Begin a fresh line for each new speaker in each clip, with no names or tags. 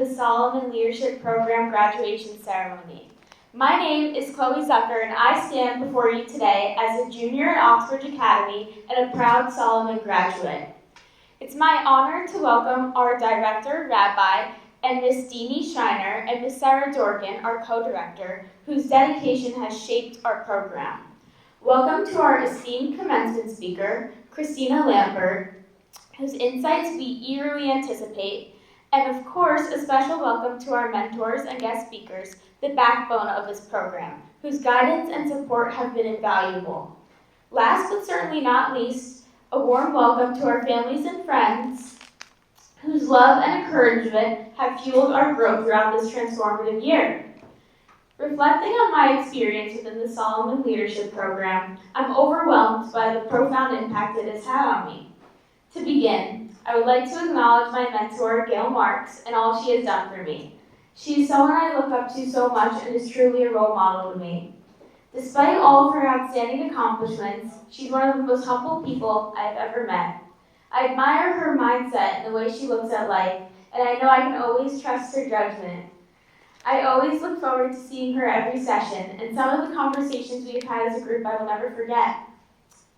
the Solomon Leadership Program graduation ceremony. My name is Chloe Zucker, and I stand before you today as a junior at Oxbridge Academy and a proud Solomon graduate. It's my honor to welcome our director, Rabbi, and Miss Deanie Shiner, and Miss Sarah Dorkin, our co-director, whose dedication has shaped our program. Welcome to our esteemed commencement speaker, Christina Lambert, whose insights we eagerly anticipate, and of course, a special welcome to our mentors and guest speakers, the backbone of this program, whose guidance and support have been invaluable. Last but certainly not least, a warm welcome to our families and friends, whose love and encouragement have fueled our growth throughout this transformative year. Reflecting on my experience within the Solomon Leadership Program, I'm overwhelmed by the profound impact it has had on me. To begin, I would like to acknowledge my mentor, Gail Marks, and all she has done for me. She is someone I look up to so much and is truly a role model to me. Despite all of her outstanding accomplishments, she's one of the most humble people I've ever met. I admire her mindset and the way she looks at life, and I know I can always trust her judgment. I always look forward to seeing her every session, and some of the conversations we have had as a group I will never forget.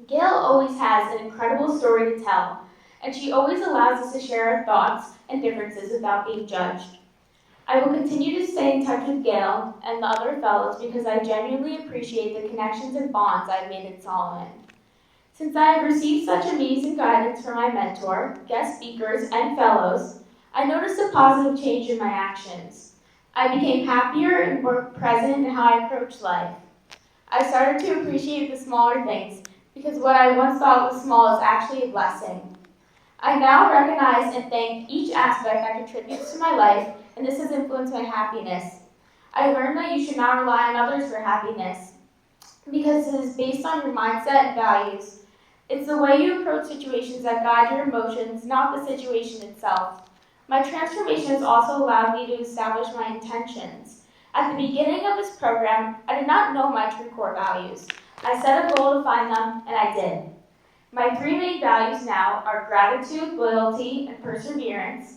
Gail always has an incredible story to tell, and she always allows us to share our thoughts and differences without being judged. I will continue to stay in touch with Gail and the other fellows because I genuinely appreciate the connections and bonds I've made at Solomon. Since I have received such amazing guidance from my mentor, guest speakers, and fellows, I noticed a positive change in my actions. I became happier and more present in how I approached life. I started to appreciate the smaller things because what I once thought was small is actually a blessing. I now recognize and thank each aspect that contributes to my life, and this has influenced my happiness. I learned that you should not rely on others for happiness because it is based on your mindset and values. It's the way you approach situations that guide your emotions, not the situation itself. My transformation has also allowed me to establish my intentions. At the beginning of this program, I did not know my true core values. I set a goal to find them, and I did. My three main values now are gratitude, loyalty, and perseverance.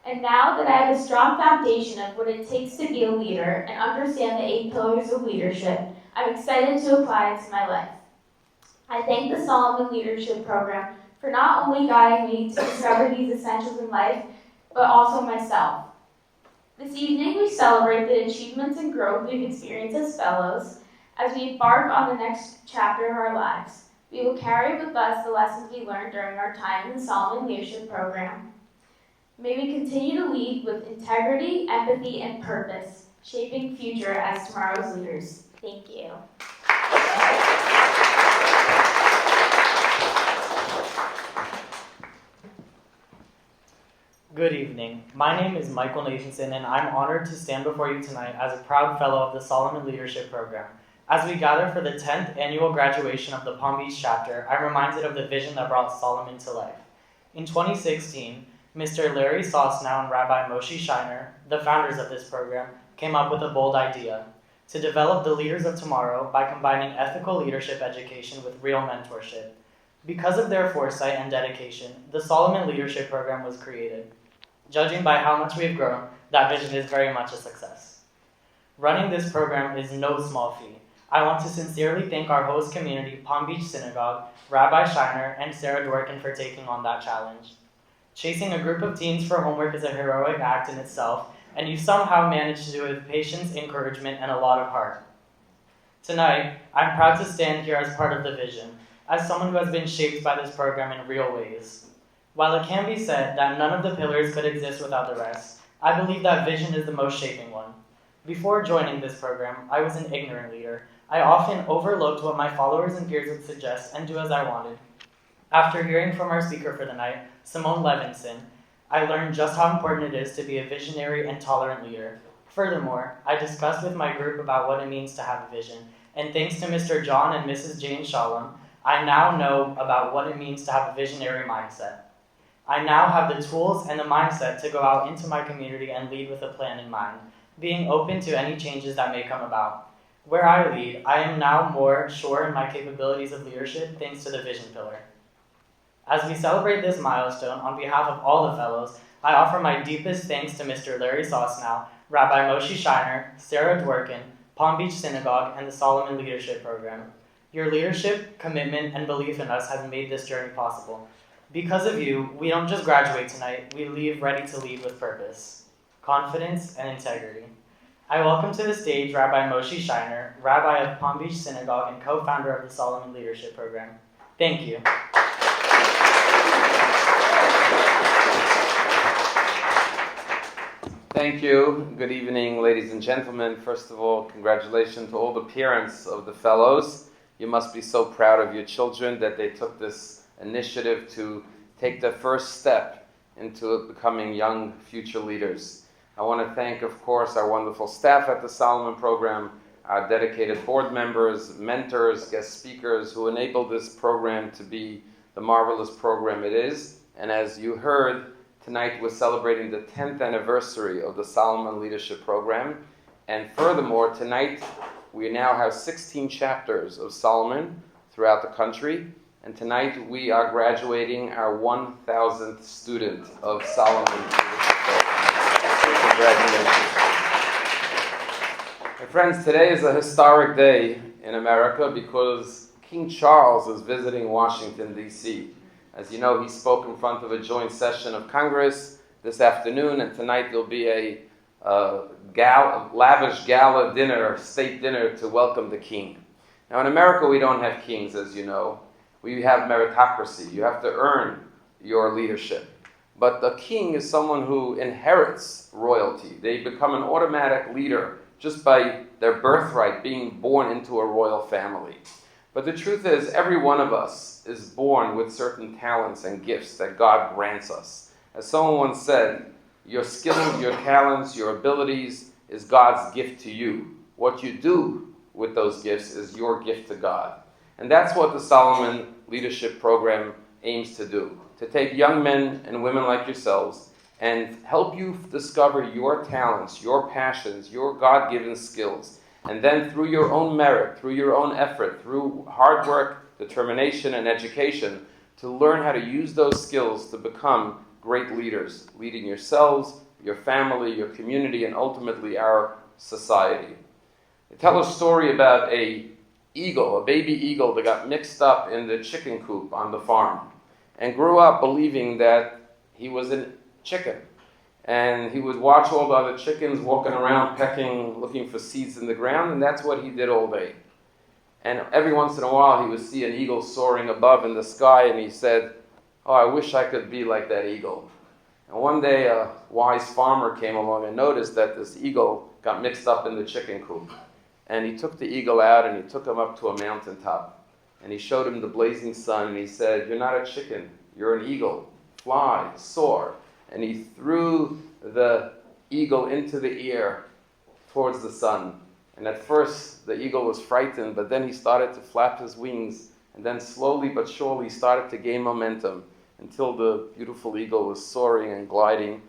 And now that I have a strong foundation of what it takes to be a leader and understand the 8 pillars of leadership, I'm excited to apply it to my life. I thank the Solomon Leadership Program for not only guiding me to discover these essentials in life, but also myself. This evening we celebrate the achievements and growth we've experienced as fellows. As we embark on the next chapter of our lives, we will carry with us the lessons we learned during our time in the Solomon Leadership Program. May we continue to lead with integrity, empathy, and purpose, shaping future as tomorrow's leaders. Thank you.
Good evening. My name is Michael Nathanson, and I'm honored to stand before you tonight as a proud fellow of the Solomon Leadership Program. As we gather for the 10th annual graduation of the Palm Beach chapter, I'm reminded of the vision that brought Solomon to life. In 2016, Mr. Larry Sosnow and Rabbi Moshe Shiner, the founders of this program, came up with a bold idea: to develop the leaders of tomorrow by combining ethical leadership education with real mentorship. Because of their foresight and dedication, the Solomon Leadership Program was created. Judging by how much we've grown, that vision is very much a success. Running this program is no small feat. I want to sincerely thank our host community, Palm Beach Synagogue, Rabbi Shiner, and Sarah Dworkin for taking on that challenge. Chasing a group of teens for homework is a heroic act in itself, and you somehow managed to do it with patience, encouragement, and a lot of heart. Tonight, I'm proud to stand here as part of the vision, as someone who has been shaped by this program in real ways. While it can be said that none of the pillars could exist without the rest, I believe that vision is the most shaping one. Before joining this program, I was an ignorant leader. I often overlooked what my followers and peers would suggest and do as I wanted. After hearing from our speaker for the night, Simone Levinson, I learned just how important it is to be a visionary and tolerant leader. Furthermore, I discussed with my group about what it means to have a vision, and thanks to Mr. John and Mrs. Jane Shalom, I now know about what it means to have a visionary mindset. I now have the tools and the mindset to go out into my community and lead with a plan in mind, being open to any changes that may come about. Where I lead, I am now more sure in my capabilities of leadership thanks to the vision pillar. As we celebrate this milestone, on behalf of all the fellows, I offer my deepest thanks to Mr. Larry Sosnow, Rabbi Moshe Shiner, Sarah Dworkin, Palm Beach Synagogue, and the Solomon Leadership Program. Your leadership, commitment, and belief in us has made this journey possible. Because of you, we don't just graduate tonight, we leave ready to lead with purpose, confidence, and integrity. I welcome to the stage Rabbi Moshe Shiner, Rabbi of Palm Beach Synagogue and co-founder of the Solomon Leadership Program. Thank you.
Thank you. Good evening, ladies and gentlemen. First of all, congratulations to all the parents of the fellows. You must be so proud of your children that they took this initiative to take the first step into becoming young future leaders. I want to thank, of course, our wonderful staff at the Solomon Program, our dedicated board members, mentors, guest speakers who enabled this program to be the marvelous program it is. And as you heard, tonight we're celebrating the 10th anniversary of the Solomon Leadership Program. And furthermore, tonight we now have 16 chapters of Solomon throughout the country. And tonight we are graduating our 1,000th student of Solomon Leadership Program. Congratulations. My friends, today is a historic day in America because King Charles is visiting Washington, D.C. As you know, he spoke in front of a joint session of Congress this afternoon, and tonight there'll be a lavish gala dinner, state dinner, to welcome the king. Now in America we don't have kings, as you know. We have meritocracy. You have to earn your leadership. But the king is someone who inherits royalty. They become an automatic leader just by their birthright, being born into a royal family. But the truth is, every one of us is born with certain talents and gifts that God grants us. As someone once said, your skills, your talents, your abilities is God's gift to you. What you do with those gifts is your gift to God. And that's what the Solomon Leadership Program aims to do, to take young men and women like yourselves and help you discover your talents, your passions, your God-given skills. And then through your own merit, through your own effort, through hard work, determination, and education, to learn how to use those skills to become great leaders, leading yourselves, your family, your community, and ultimately our society. They tell a story about a baby eagle that got mixed up in the chicken coop on the farm and grew up believing that he was a chicken. And he would watch all the other chickens walking around, pecking, looking for seeds in the ground, and that's what he did all day. And every once in a while, he would see an eagle soaring above in the sky, and he said, "Oh, I wish I could be like that eagle." And one day, a wise farmer came along and noticed that this eagle got mixed up in the chicken coop. And he took the eagle out, and he took him up to a mountaintop. And he showed him the blazing sun, and he said, "You're not a chicken, you're an eagle. Fly, soar." And he threw the eagle into the air towards the sun. And at first, the eagle was frightened, but then he started to flap his wings, and then slowly but surely started to gain momentum until the beautiful eagle was soaring and gliding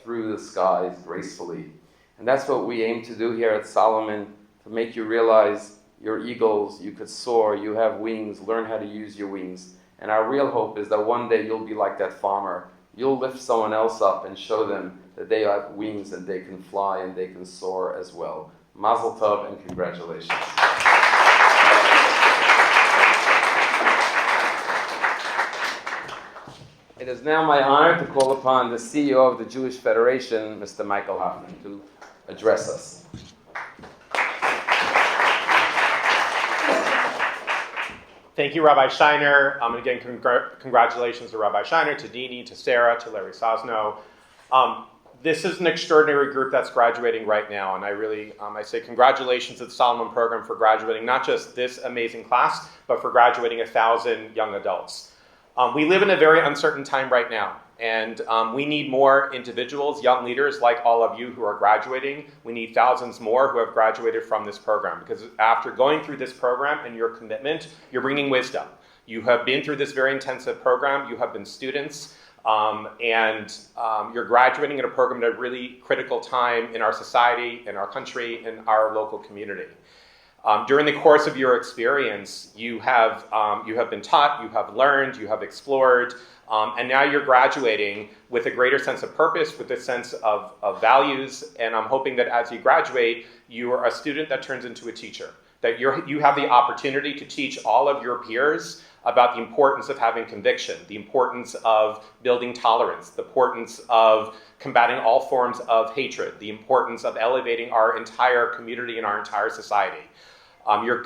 through the skies gracefully. And that's what we aim to do here at Solomon, to make you realize you're eagles, you could soar, you have wings, learn how to use your wings. And our real hope is that one day you'll be like that farmer. You'll lift someone else up and show them that they have wings and they can fly and they can soar as well. Mazel tov and congratulations. It is now my honor to call upon the CEO of the Jewish Federation, Mr. Michael Hoffman, to address us.
Thank you, Rabbi Shiner. And again, congratulations to Rabbi Shiner, to Dini, to Sarah, to Larry Sosnow. This is an extraordinary group that's graduating right now, and I say congratulations to the Solomon Program for graduating not just this amazing class, but for graduating 1,000 young adults. We live in a very uncertain time right now, and we need more individuals, young leaders like all of you who are graduating. We need thousands more who have graduated from this program, because after going through this program and your commitment, you're bringing wisdom. You have been through this very intensive program, you have been students, and you're graduating in a program at a really critical time in our society, in our country, in our local community. During the course of your experience, you have been taught, you have learned, you have explored, and now you're graduating with a greater sense of purpose, with a sense of values, and I'm hoping that as you graduate, you are a student that turns into a teacher, that you have the opportunity to teach all of your peers about the importance of having conviction, the importance of building tolerance, the importance of combating all forms of hatred, the importance of elevating our entire community and our entire society.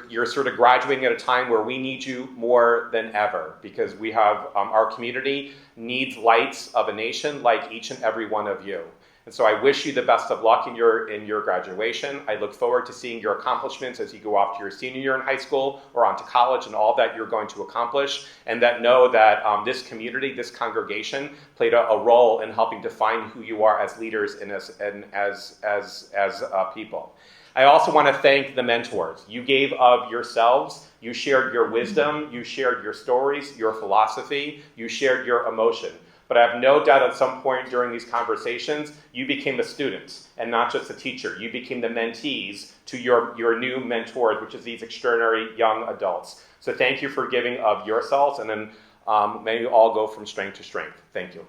You're sort of graduating at a time where we need you more than ever, because we have our community needs lights of a nation like each and every one of you. And so I wish you the best of luck in your graduation. I look forward to seeing your accomplishments as you go off to your senior year in high school or on to college and all that you're going to accomplish, and that know that this community, this congregation, played a role in helping define who you are as leaders and as people. I also want to thank the mentors. You gave of yourselves, you shared your wisdom, you shared your stories, your philosophy, you shared your emotion. But I have no doubt at some point during these conversations, you became a student and not just a teacher. You became the mentees to your new mentors, which is these extraordinary young adults. So thank you for giving of yourselves, and then may you all go from strength to strength. Thank you.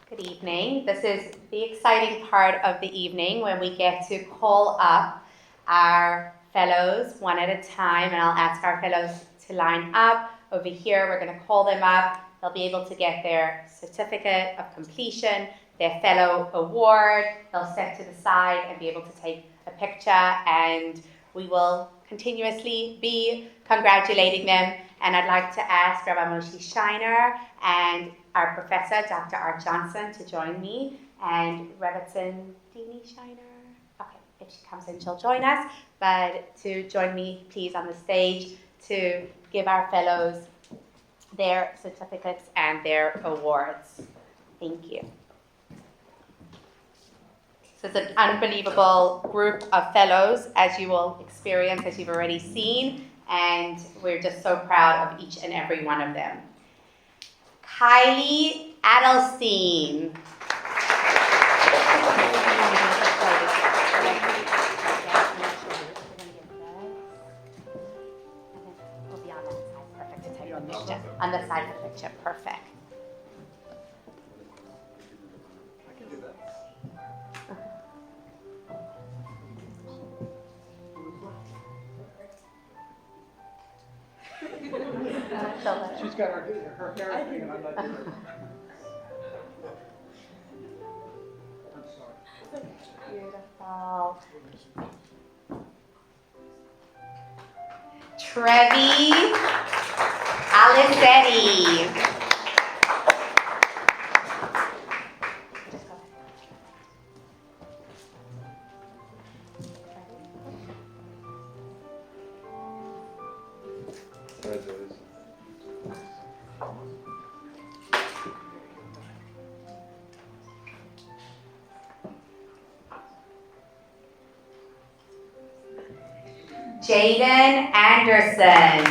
Good evening. This is the exciting part of the evening when we get to call up our fellows one at a time, and I'll ask our fellows to line up. Over here, we're going to call them up. They'll be able to get their certificate of completion, their fellow award. They'll step to the side and be able to take a picture, and we will continuously be congratulating them. And I'd like to ask Rabbi Moshe Shiner and our professor, Dr. Art Johnson, to join me, and Rebbetzin Dini Shiner. Okay, if she comes in, she'll join us, but to join me, please, on the stage to give our fellows their certificates and their awards. Thank you. So it's an unbelievable group of fellows, as you will experience, as you've already seen, and we're just so proud of each and every one of them. Kylie Adelstein. We'll be on that side. Perfect to take a picture. On the side of the picture. Perfect.
I can do that. She's got her hair thing, and I'm not doing it. I'm sorry.
Beautiful. Trevi Alicetti. Jaden Anderson.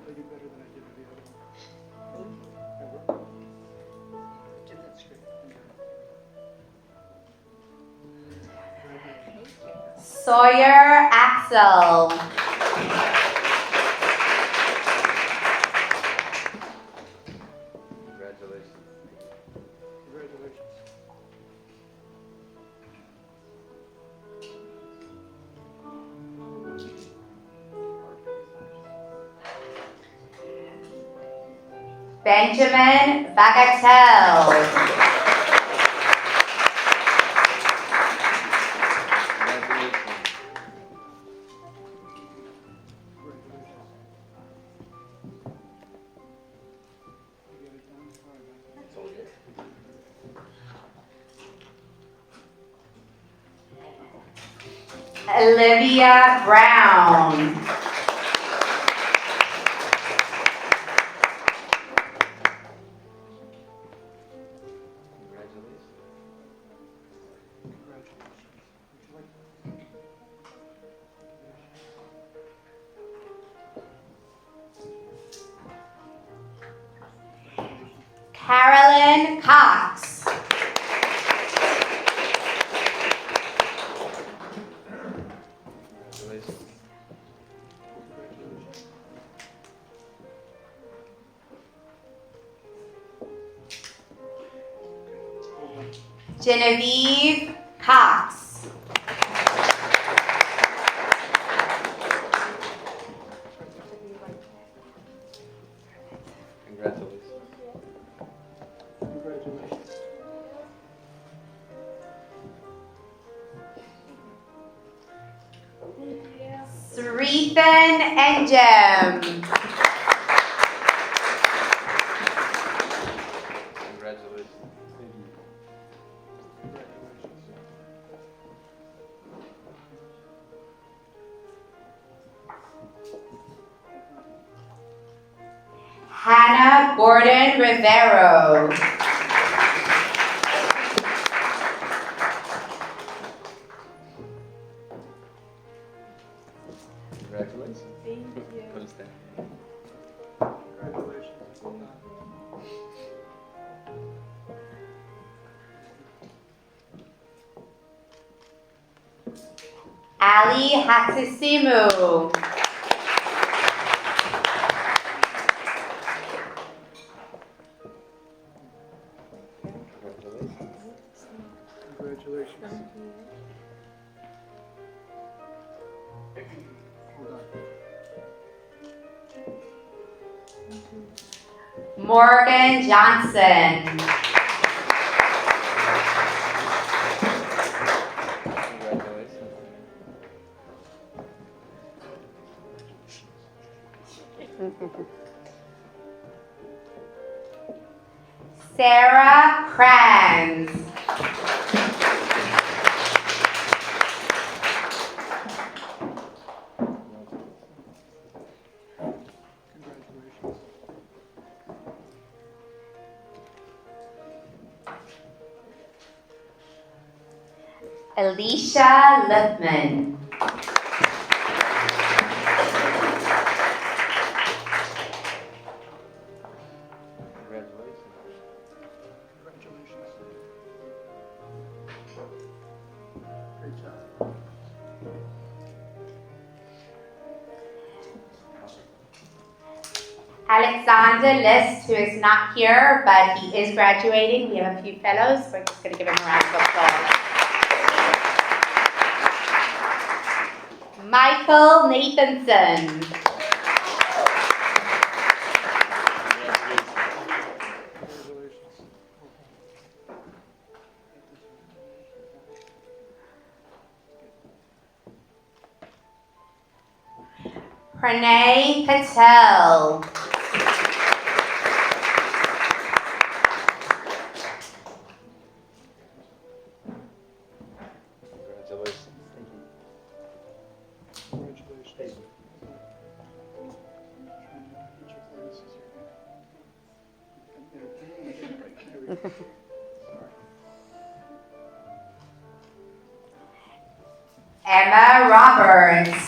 I do better than I did with the other one. Get that straight.
Sawyer Axel.
Congratulations.
Benjamin Bagatelle. Olivia Brown. Carolyn Cox. Genevieve Cox.
Congratulations.
Congratulations.
Sreethan Enjem.
Congratulations.
Hannah Gordon Rivero.
Congratulations.
Thank you.
Please stand.
Congratulations. Well done.
Ali Hatsisimu.
Congratulations. Well done.
Morgan Johnson.
Congratulations.
Sarah Kranz.
Congratulations.
Alicia Lipman.
Congratulations.
Congratulations. Great job.
Alexander List, who is not here, but he is graduating. We have a few fellows. We're just going to give him a round of applause. Michael Nathanson.
Congratulations.
Pranay Patel.
Congratulations.
Congratulations. There we go.
Emma Roberts.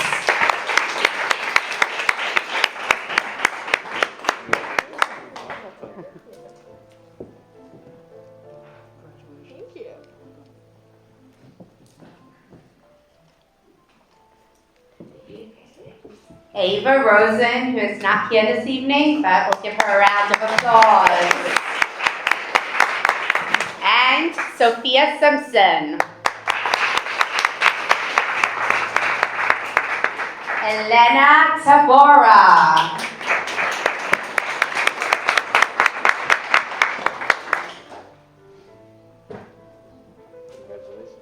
Ava Rosen, who is not here this evening, but we'll give her a round of applause. And Sophia Simpson. Elena Tabora.
Congratulations.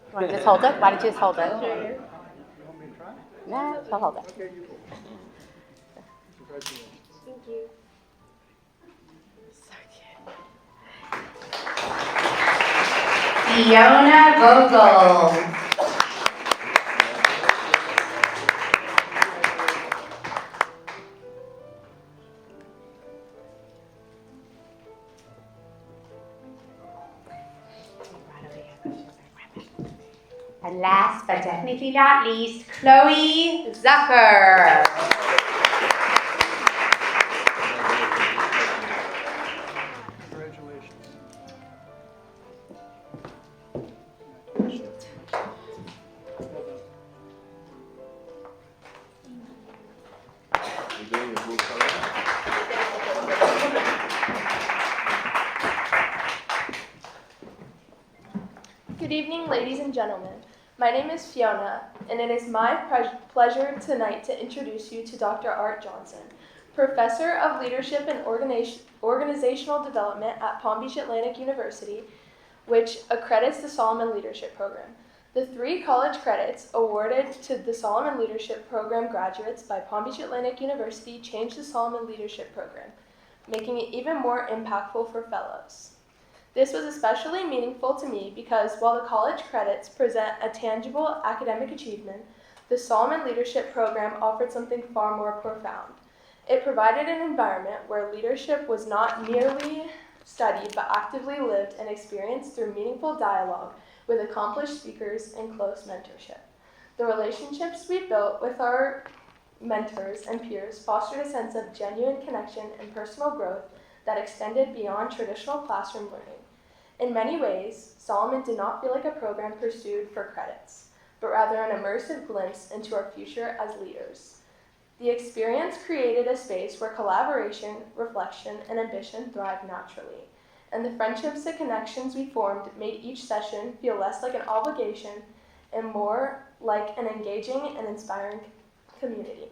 You want to just hold it? Why don't you just hold it?
You want me to try?
No, she'll hold it.
Okay, you go. Congratulations.
Fiona Vogel. And last but definitely not least, Chloe Zucker.
Good evening, ladies and gentlemen. My name is Fiona, and it is my pleasure tonight to introduce you to Dr. Art Johnson, Professor of Leadership and Organizational Development at Palm Beach Atlantic University, which accredits the Solomon Leadership Program. The 3 college credits awarded to the Solomon Leadership Program graduates by Palm Beach Atlantic University changed the Solomon Leadership Program, making it even more impactful for fellows. This was especially meaningful to me because while the college credits present a tangible academic achievement, the Solomon Leadership Program offered something far more profound. It provided an environment where leadership was not merely studied but actively lived and experienced through meaningful dialogue with accomplished speakers and close mentorship. The relationships we built with our mentors and peers fostered a sense of genuine connection and personal growth that extended beyond traditional classroom learning. In many ways, Solomon did not feel like a program pursued for credits, but rather an immersive glimpse into our future as leaders. The experience created a space where collaboration, reflection, and ambition thrived naturally, and the friendships and connections we formed made each session feel less like an obligation and more like an engaging and inspiring community.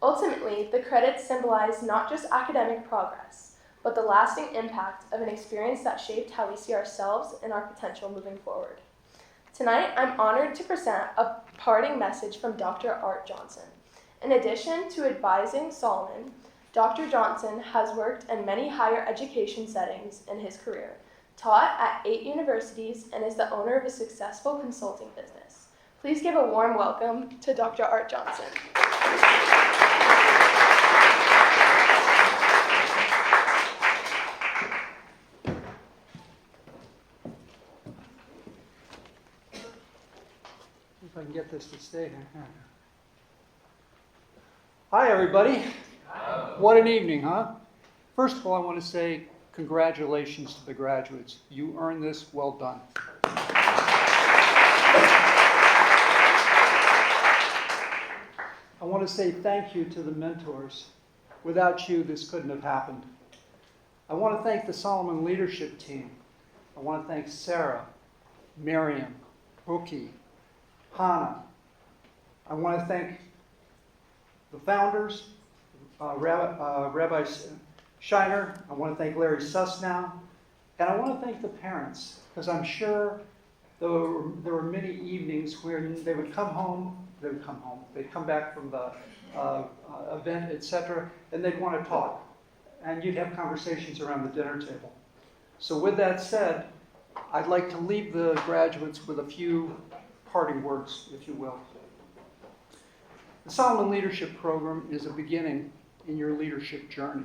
Ultimately, the credits symbolize not just academic progress, but the lasting impact of an experience that shaped how we see ourselves and our potential moving forward. Tonight, I'm honored to present a parting message from Dr. Art Johnson. In addition to advising Solomon, Dr. Johnson has worked in many higher education settings in his career, taught at 8 universities, and is the owner of a successful consulting business. Please give a warm welcome to Dr. Art Johnson.
If I can get this to stay here. Hi, everybody. What an evening, huh? First of all, I want to say congratulations to the graduates. You earned this. Well done. I want to say thank you to the mentors. Without you, this couldn't have happened. I want to thank the Solomon leadership team. I want to thank Sarah, Miriam, Rookie, Hannah. I want to thank the founders, Rabbi Shiner. I want to thank Larry Susnow. And I want to thank the parents, because I'm sure there were many evenings where they would come home, they'd come back from the event, etc., and they'd want to talk. And you'd have conversations around the dinner table. So with that said, I'd like to leave the graduates with a few parting words, if you will. The Solomon Leadership Program is a beginning in your leadership journey.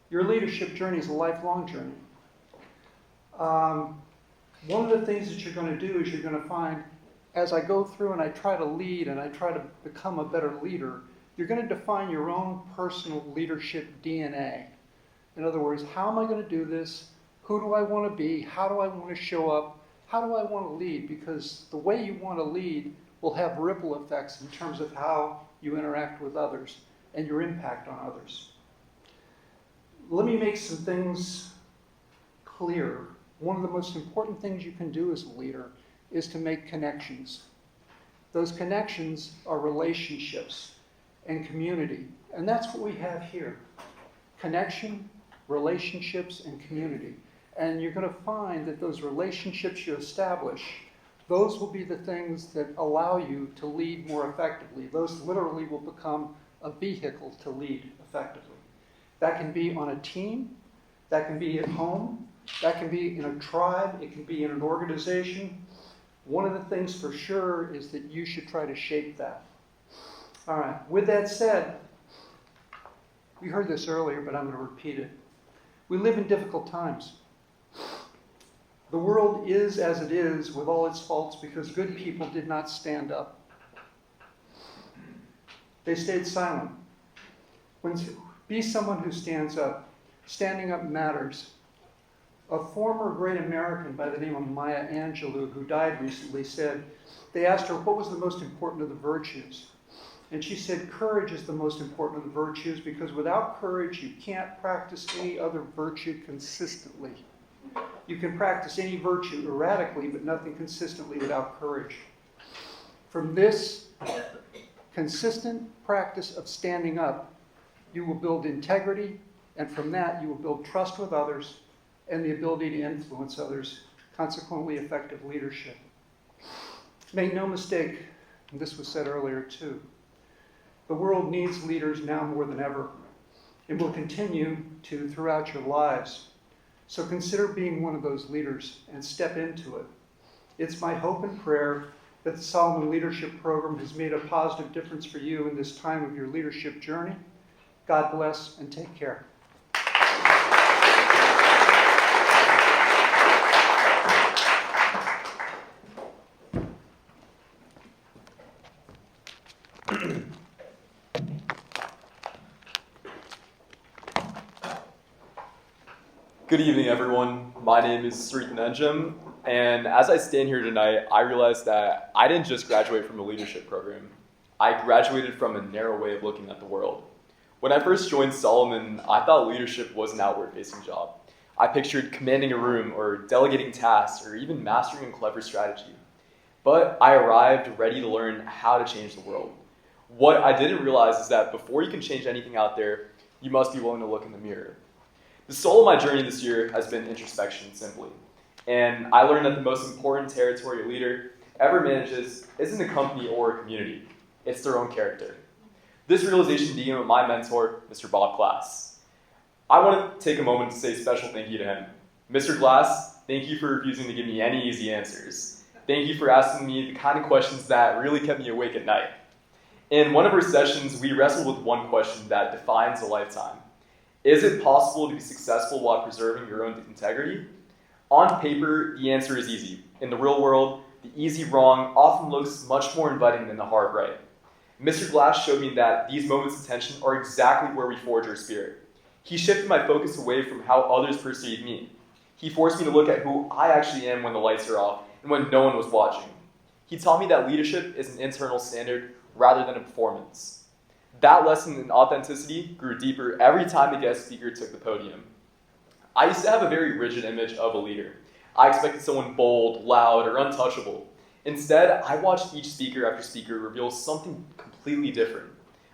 Your leadership journey is a lifelong journey. One of the things that you're going to do is you're going to find, as I go through and I try to lead and I try to become a better leader, you're going to define your own personal leadership DNA. In other words, how am I going to do this? Who do I want to be? How do I want to show up? How do I want to lead? Because the way you want to lead will have ripple effects in terms of how you interact with others and your impact on others. Let me make some things clear. One of the most important things you can do as a leader is to make connections. Those connections are relationships and community. And that's what we have here. Connection, relationships, and community. And you're going to find that those relationships you establish, those will be the things that allow you to lead more effectively. Those literally will become a vehicle to lead effectively. That can be on a team, that can be at home, that can be in a tribe, it can be in an organization. One of the things for sure is that you should try to shape that. All right, with that said, we heard this earlier, but I'm going to repeat it. We live in difficult times. The world is as it is with all its faults because good people did not stand up. They stayed silent. Be someone who stands up. Standing up matters. A former great American by the name of Maya Angelou, who died recently, said, they asked her what was the most important of the virtues. And she said, courage is the most important of the virtues because without courage, you can't practice any other virtue consistently. You can practice any virtue erratically, but nothing consistently without courage. From this consistent practice of standing up, you will build integrity, and from that you will build trust with others and the ability to influence others, consequently effective leadership. Make no mistake, and this was said earlier too, the world needs leaders now more than ever, and will continue to throughout your lives. So consider being one of those leaders and step into it. It's my hope and prayer that the Solomon Leadership Program has made a positive difference for you in this time of your leadership journey. God bless and take care.
Good evening, everyone. My name is Sreet Nenjam, and as I stand here tonight, I realized that I didn't just graduate from a leadership program. I graduated from a narrow way of looking at the world. When I first joined Solomon, I thought leadership was an outward-facing job. I pictured commanding a room, or delegating tasks, or even mastering a clever strategy. But I arrived ready to learn how to change the world. What I didn't realize is that before you can change anything out there, you must be willing to look in the mirror. The soul of my journey this year has been introspection, simply. And I learned that the most important territory a leader ever manages isn't a company or a community. It's their own character. This realization began with my mentor, Mr. Bob Glass. I want to take a moment to say a special thank you to him. Mr. Glass, thank you for refusing to give me any easy answers. Thank you for asking me the kind of questions that really kept me awake at night. In one of our sessions, we wrestled with one question that defines a lifetime. Is it possible to be successful while preserving your own integrity? On paper, the answer is easy. In the real world, the easy wrong often looks much more inviting than the hard right. Mr. Glass showed me that these moments of tension are exactly where we forge our spirit. He shifted my focus away from how others perceive me. He forced me to look at who I actually am when the lights are off and when no one was watching. He taught me that leadership is an internal standard rather than a performance. That lesson in authenticity grew deeper every time a guest speaker took the podium. I used to have a very rigid image of a leader. I expected someone bold, loud, or untouchable. Instead, I watched each speaker after speaker reveal something completely different.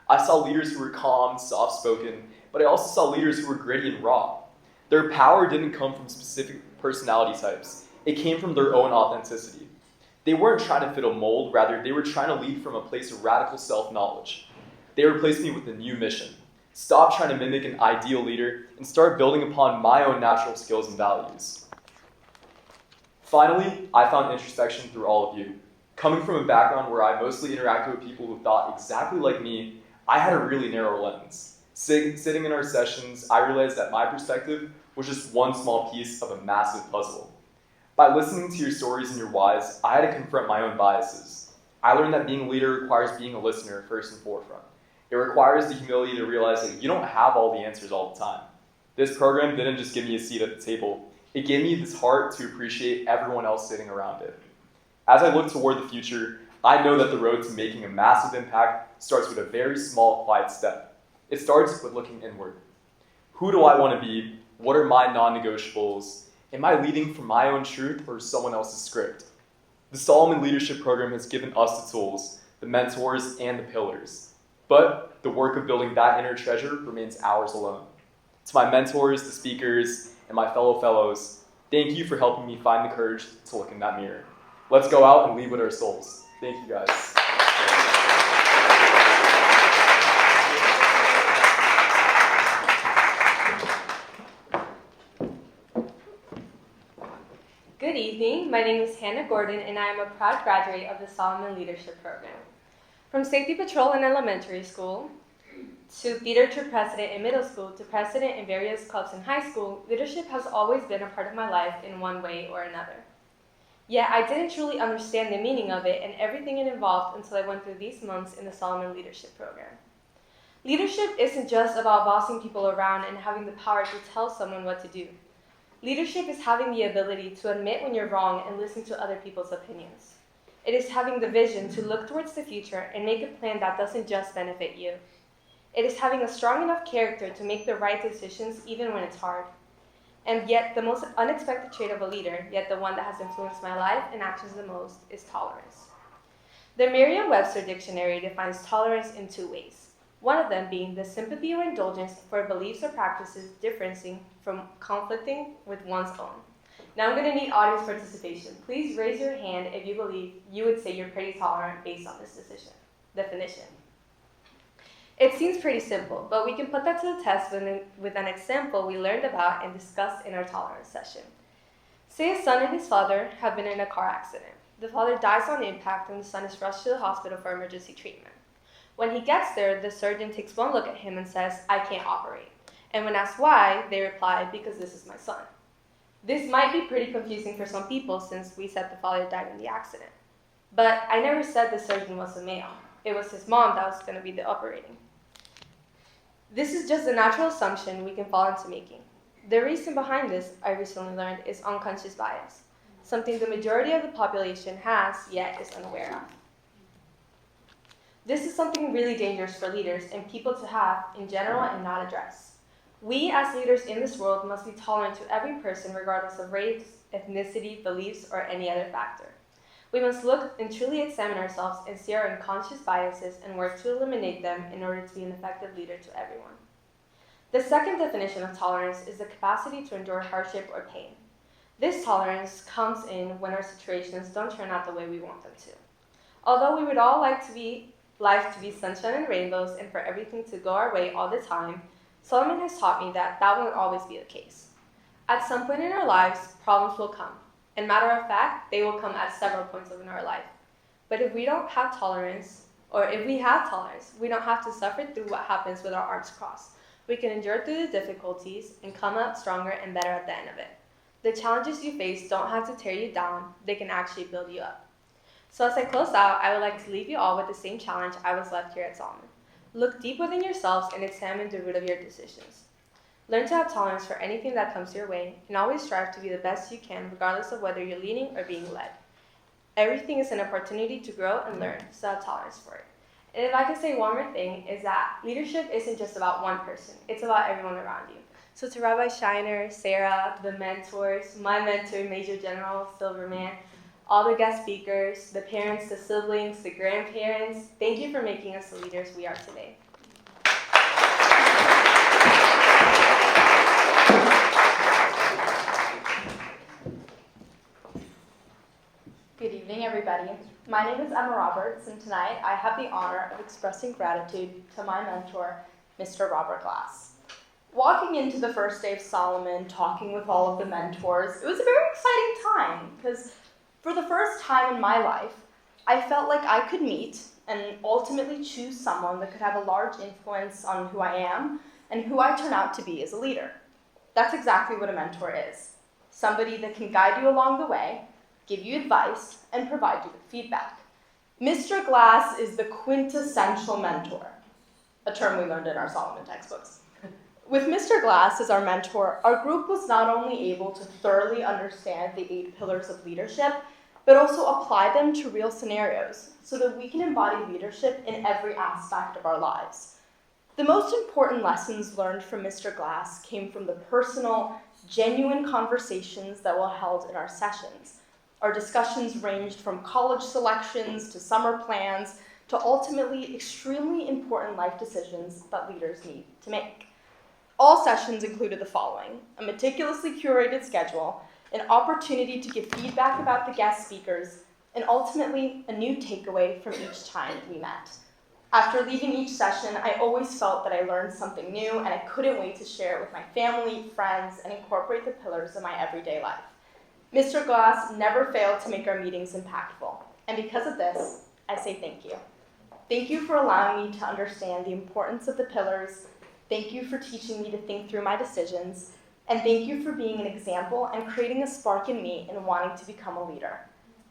I saw leaders who were calm, soft-spoken, but I also saw leaders who were gritty and raw. Their power didn't come from specific personality types. It came from their own authenticity. They weren't trying to fit a mold, rather they were trying to lead from a place of radical self-knowledge. They replaced me with a new mission. Stop trying to mimic an ideal leader and start building upon my own natural skills and values. Finally, I found introspection through all of you. Coming from a background where I mostly interacted with people who thought exactly like me, I had a really narrow lens. Sitting in our sessions, I realized that my perspective was just one small piece of a massive puzzle. By listening to your stories and your whys, I had to confront my own biases. I learned that being a leader requires being a listener first and forefront. It requires the humility to realize that you don't have all the answers all the time. This program didn't just give me a seat at the table. It gave me this heart to appreciate everyone else sitting around it. As I look toward the future, I know that the road to making a massive impact starts with a very small, quiet step. It starts with looking inward. Who do I want to be? What are my non-negotiables? Am I leading from my own truth or someone else's script? The Solomon Leadership Program has given us the tools, the mentors, and the pillars. But the work of building that inner treasure remains ours alone. To my mentors, the speakers, and my fellow fellows, thank you for helping me find the courage to look in that mirror. Let's go out and lead with our souls. Thank you, guys.
Good evening. My name is Hannah Gordon, and I am a proud graduate of the Solomon Leadership Program. From safety patrol in elementary school, to theater troop president in middle school, to president in various clubs in high school, leadership has always been a part of my life in one way or another. Yet I didn't truly understand the meaning of it and everything it involved until I went through these months in the Solomon Leadership Program. Leadership isn't just about bossing people around and having the power to tell someone what to do. Leadership is having the ability to admit when you're wrong and listen to other people's opinions. It is having the vision to look towards the future and make a plan that doesn't just benefit you. It is having a strong enough character to make the right decisions even when it's hard. And yet, the most unexpected trait of a leader, yet the one that has influenced my life and actions the most, is tolerance. The Merriam-Webster dictionary defines tolerance in 2 ways. One of them being the sympathy or indulgence for beliefs or practices differing from conflicting with one's own. Now I'm going to need audience participation. Please raise your hand if you believe you would say you're pretty tolerant based on this definition. It seems pretty simple, but we can put that to the test with an example we learned about and discussed in our tolerance session. Say a son and his father have been in a car accident. The father dies on impact and the son is rushed to the hospital for emergency treatment. When he gets there, the surgeon takes one look at him and says, "I can't operate." And when asked why, they reply, "Because this is my son." This might be pretty confusing for some people since we said the father died in the accident. But I never said the surgeon was a male. It was his mom that was going to be the operating. This is just a natural assumption we can fall into making. The reason behind this, I recently learned, is unconscious bias, something the majority of the population has yet is unaware of. This is something really dangerous for leaders and people to have in general and not address. We as leaders in this world must be tolerant to every person regardless of race, ethnicity, beliefs, or any other factor. We must look and truly examine ourselves and see our unconscious biases and work to eliminate them in order to be an effective leader to everyone. The second definition of tolerance is the capacity to endure hardship or pain. This tolerance comes in when our situations don't turn out the way we want them to. Although we would all like life to be sunshine and rainbows and for everything to go our way all the time, Solomon has taught me that won't always be the case. At some point in our lives, problems will come. And matter of fact, they will come at several points in our life. But if we don't have tolerance, or if we have tolerance, we don't have to suffer through what happens with our arms crossed. We can endure through the difficulties and come out stronger and better at the end of it. The challenges you face don't have to tear you down, they can actually build you up. So as I close out, I would like to leave you all with the same challenge I was left here at Solomon. Look deep within yourselves and examine the root of your decisions. Learn to have tolerance for anything that comes your way, and always strive to be the best you can regardless of whether you're leading or being led. Everything is an opportunity to grow and learn, so have tolerance for it. And if I could say one more thing, is that leadership isn't just about one person, it's about everyone around you. So to Rabbi Shiner, Sarah, the mentors, my mentor, Major General Silverman, all the guest speakers, the parents, the siblings, the grandparents, thank you for making us the leaders we are today.
Good evening, everybody. My name is Emma Roberts, and tonight I have the honor of expressing gratitude to my mentor, Mr. Robert Glass. Walking into the first day of Solomon, talking with all of the mentors, it was a very exciting time because for the first time in my life, I felt like I could meet and ultimately choose someone that could have a large influence on who I am and who I turn out to be as a leader. That's exactly what a mentor is. Somebody that can guide you along the way, give you advice, and provide you with feedback. Mr. Glass is the quintessential mentor, a term we learned in our Solomon textbooks. With Mr. Glass as our mentor, our group was not only able to thoroughly understand the 8 pillars of leadership, but also apply them to real scenarios so that we can embody leadership in every aspect of our lives. The most important lessons learned from Mr. Glass came from the personal, genuine conversations that were held in our sessions. Our discussions ranged from college selections to summer plans to ultimately extremely important life decisions that leaders need to make. All sessions included the following: a meticulously curated schedule, an opportunity to give feedback about the guest speakers, and ultimately a new takeaway from each time we met. After leaving each session, I always felt that I learned something new and I couldn't wait to share it with my family, friends, and incorporate the pillars of my everyday life. Mr. Glass never failed to make our meetings impactful, and because of this, I say thank you. Thank you for allowing me to understand the importance of the pillars. Thank you for teaching me to think through my decisions, and thank you for being an example and creating a spark in me in wanting to become a leader.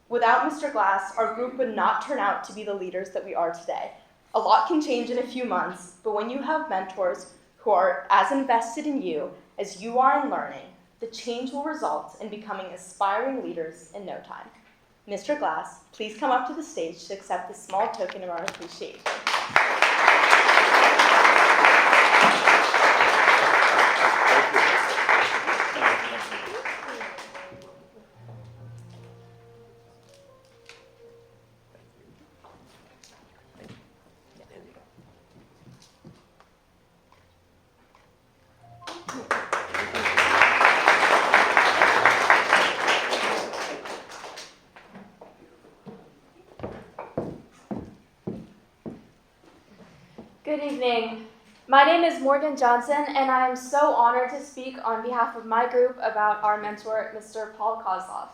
Without Mr. Glass, our group would not turn out to be the leaders that we are today. A lot can change in a few months, but when you have mentors who are as invested in you as you are in learning, the change will result in becoming aspiring leaders in no time. Mr. Glass, please come up to the stage to accept this small token of our appreciation.
Good evening. My name is Morgan Johnson, and I am so honored to speak on behalf of my group about our mentor, Mr. Paul Kozlov.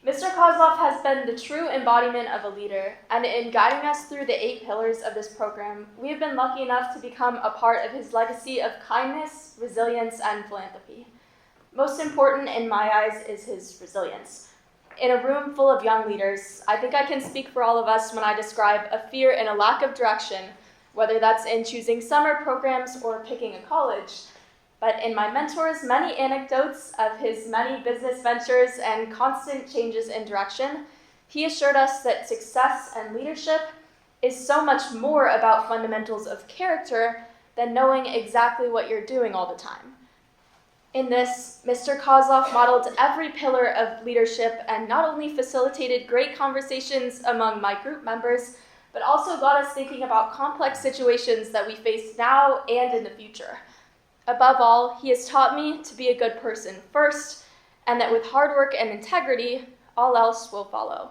Mr. Kozlov has been the true embodiment of a leader, and in guiding us through the 8 pillars of this program, we have been lucky enough to become a part of his legacy of kindness, resilience, and philanthropy. Most important in my eyes is his resilience. In a room full of young leaders, I think I can speak for all of us when I describe a fear and a lack of direction, whether that's in choosing summer programs or picking a college. But in my mentor's many anecdotes of his many business ventures and constant changes in direction, he assured us that success and leadership is so much more about fundamentals of character than knowing exactly what you're doing all the time. In this, Mr. Kozlov modeled every pillar of leadership and not only facilitated great conversations among my group members, but also got us thinking about complex situations that we face now and in the future. Above all, he has taught me to be a good person first, and that with hard work and integrity, all else will follow.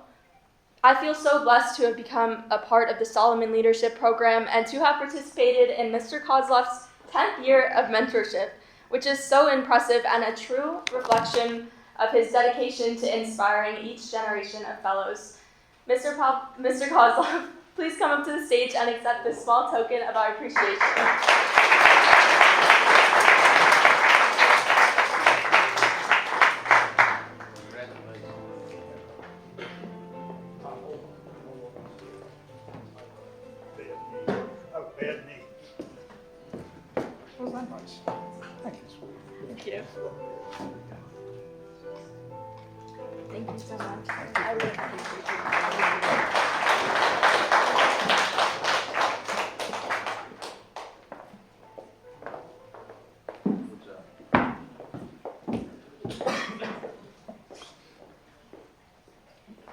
I feel so blessed to have become a part of the Solomon Leadership Program and to have participated in Mr. Kozlov's 10th year of mentorship, which is so impressive and a true reflection of his dedication to inspiring each generation of fellows. Mr. Kozlov, please come up to the stage and accept this small token of our appreciation.
Was that nice? Thank you.
Thank you. Thank you so much. I really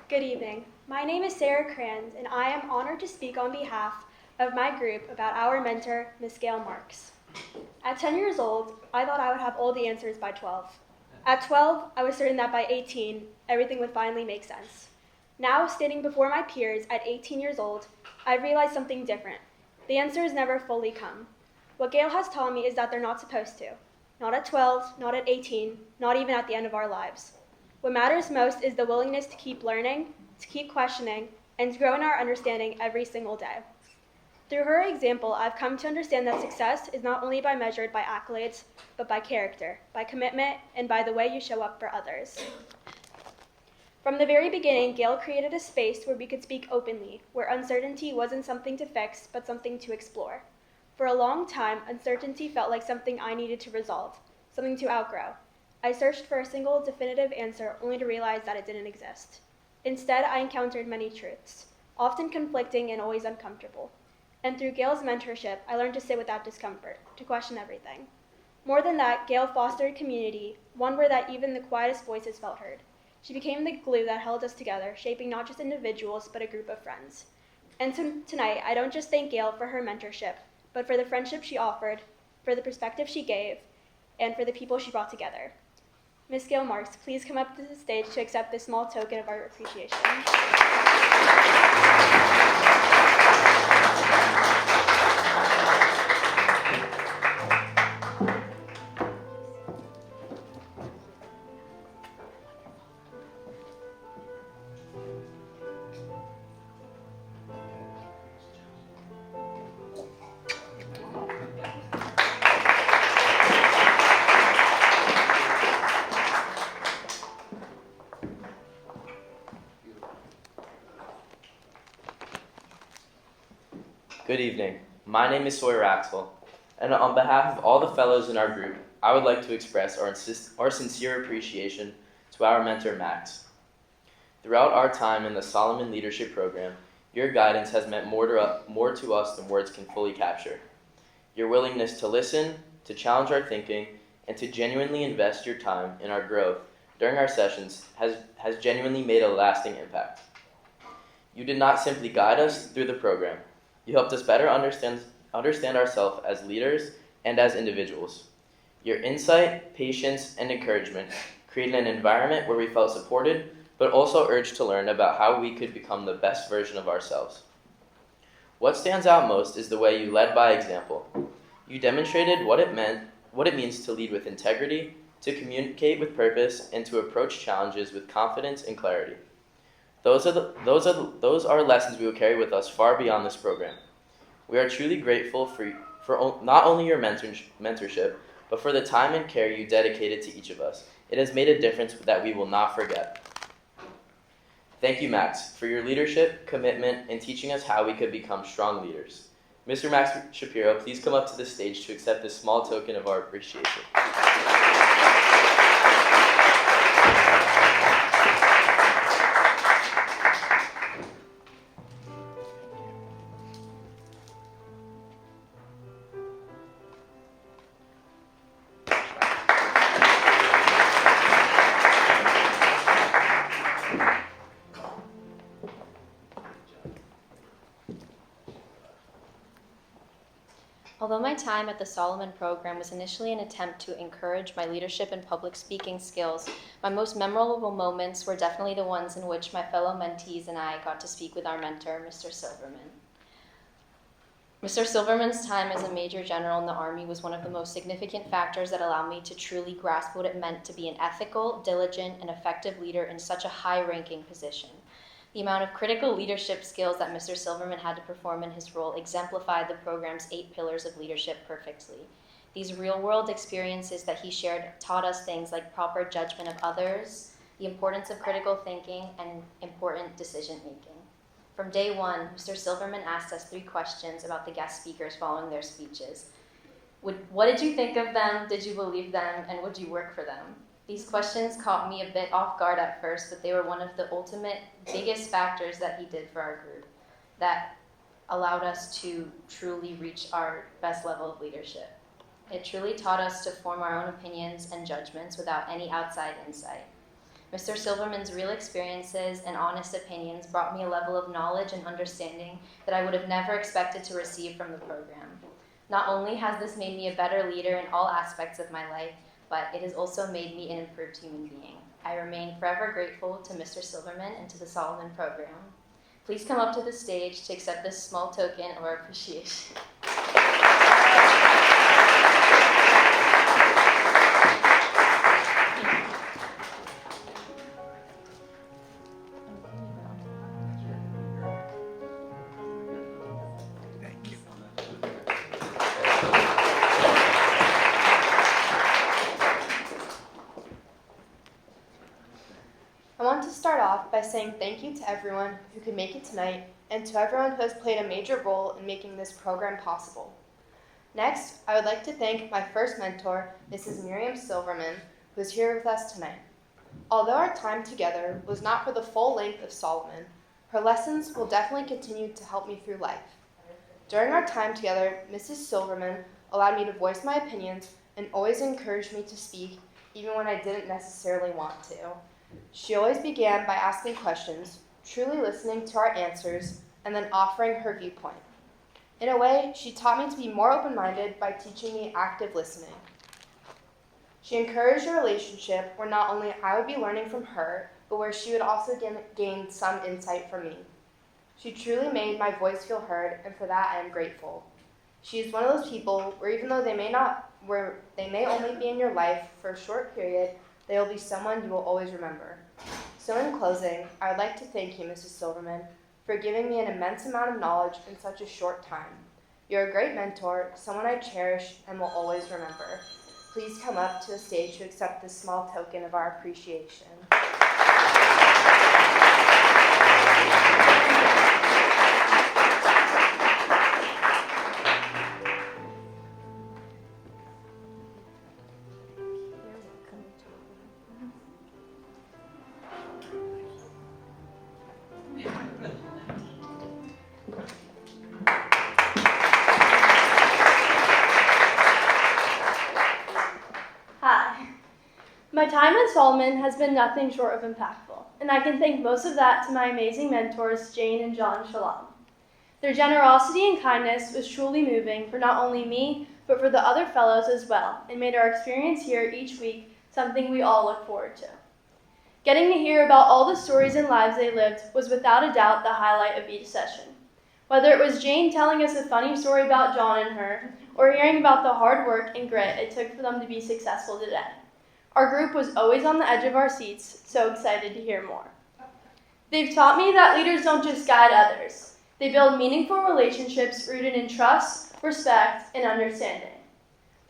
Good evening. My name is Sarah Crand, and I am honored to speak on behalf of my group about our mentor, Miss Gail Marks. At 10 years old, I thought I would have all the answers by 12. At 12, I was certain that by 18, everything would finally make sense. Now, standing before my peers at 18 years old, I realized something different. The answers never fully come. What Gail has taught me is that they're not supposed to. Not at 12, not at 18, not even at the end of our lives. What matters most is the willingness to keep learning, to keep questioning, and to grow in our understanding every single day. Through her example, I've come to understand that success is not only measured by accolades, but by character, by commitment, and by the way you show up for others. From the very beginning, Gail created a space where we could speak openly, where uncertainty wasn't something to fix, but something to explore. For a long time, uncertainty felt like something I needed to resolve, something to outgrow. I searched for a single definitive answer only to realize that it didn't exist. Instead, I encountered many truths, often conflicting and always uncomfortable. And through Gail's mentorship, I learned to sit with that discomfort, to question everything. More than that, Gail fostered community, one where that even the quietest voices felt heard. She became the glue that held us together, shaping not just individuals, but a group of friends. And tonight, I don't just thank Gail for her mentorship, but for the friendship she offered, for the perspective she gave, and for the people she brought together. Miss Gail Marks, please come up to the stage to accept this small token of our appreciation.
Good evening. My name is Sawyer Axel, and on behalf of all the fellows in our group, I would like to express our sincere appreciation to our mentor, Max. Throughout our time in the Solomon Leadership Program, your guidance has meant more to us than words can fully capture. Your willingness to listen, to challenge our thinking, and to genuinely invest your time in our growth during our sessions has genuinely made a lasting impact. You did not simply guide us through the program. You helped us better understand ourselves as leaders and as individuals. Your insight, patience, and encouragement created an environment where we felt supported, but also urged to learn about how we could become the best version of ourselves. What stands out most is the way you led by example. You demonstrated what it means to lead with integrity, to communicate with purpose, and to approach challenges with confidence and clarity. Those are lessons we will carry with us far beyond this program. We are truly grateful for not only your mentorship, but for the time and care you dedicated to each of us. It has made a difference that we will not forget. Thank you, Max, for your leadership, commitment, and teaching us how we could become strong leaders. Mr. Max Shapiro, please come up to the stage to accept this small token of our appreciation.
Although my time at the Solomon program was initially an attempt to encourage my leadership and public speaking skills, my most memorable moments were definitely the ones in which my fellow mentees and I got to speak with our mentor, Mr. Silverman. Mr. Silverman's time as a Major General in the Army was one of the most significant factors that allowed me to truly grasp what it meant to be an ethical, diligent, and effective leader in such a high-ranking position. The amount of critical leadership skills that Mr. Silverman had to perform in his role exemplified the program's 8 pillars of leadership perfectly. These real-world experiences that he shared taught us things like proper judgment of others, the importance of critical thinking, and important decision-making. From day one, Mr. Silverman asked us 3 questions about the guest speakers following their speeches. What did you think of them? Did you believe them? And would you work for them? These questions caught me a bit off guard at first, but they were one of the ultimate biggest factors that he did for our group that allowed us to truly reach our best level of leadership. It truly taught us to form our own opinions and judgments without any outside insight. Mr. Silverman's real experiences and honest opinions brought me a level of knowledge and understanding that I would have never expected to receive from the program. Not only has this made me a better leader in all aspects of my life, but it has also made me an improved human being. I remain forever grateful to Mr. Silverman and to the Solomon program. Please come up to the stage to accept this small token of our appreciation.
I want to start off by saying thank you to everyone who could make it tonight and to everyone who has played a major role in making this program possible. Next, I would like to thank my first mentor, Mrs. Miriam Silverman, who is here with us tonight. Although our time together was not for the full length of Solomon, her lessons will definitely continue to help me through life. During our time together, Mrs. Silverman allowed me to voice my opinions and always encouraged me to speak, even when I didn't necessarily want to. She always began by asking questions, truly listening to our answers, and then offering her viewpoint. In a way, she taught me to be more open-minded by teaching me active listening. She encouraged a relationship where not only I would be learning from her, but where she would also gain some insight from me. She truly made my voice feel heard, and for that I am grateful. She is one of those people where even though they may only be in your life for a short period, they will be someone you will always remember. So in closing, I would like to thank you, Mrs. Silverman, for giving me an immense amount of knowledge in such a short time. You're a great mentor, someone I cherish and will always remember. Please come up to the stage to accept this small token of our appreciation.
Hi. My time at Solomon has been nothing short of impactful, and I can thank most of that to my amazing mentors, Jane and John Shalom. Their generosity and kindness was truly moving for not only me, but for the other fellows as well, and made our experience here each week something we all look forward to. Getting to hear about all the stories and lives they lived was without a doubt the highlight of each session.
Whether it was Jane telling us a funny story about John and her, or hearing about the hard work and grit it took for them to be successful today. Our group was always on the edge of our seats, so excited to hear more. They've taught me that leaders don't just guide others. They build meaningful relationships rooted in trust, respect, and understanding.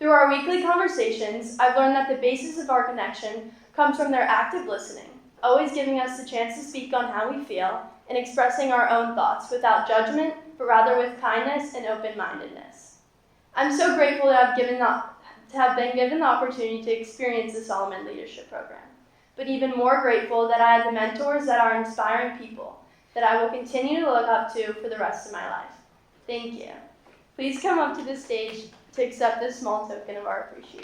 Through our weekly conversations, I've learned that the basis of our connection comes from their active listening, always giving us the chance to speak on how we feel and expressing our own thoughts without judgment, but rather with kindness and open-mindedness. I'm so grateful to have been given the opportunity to experience the Solomon Leadership Program, but even more grateful that I had the mentors that are inspiring people that I will continue to look up to for the rest of my life. Thank you. Please come up to the stage to accept this small token of our appreciation.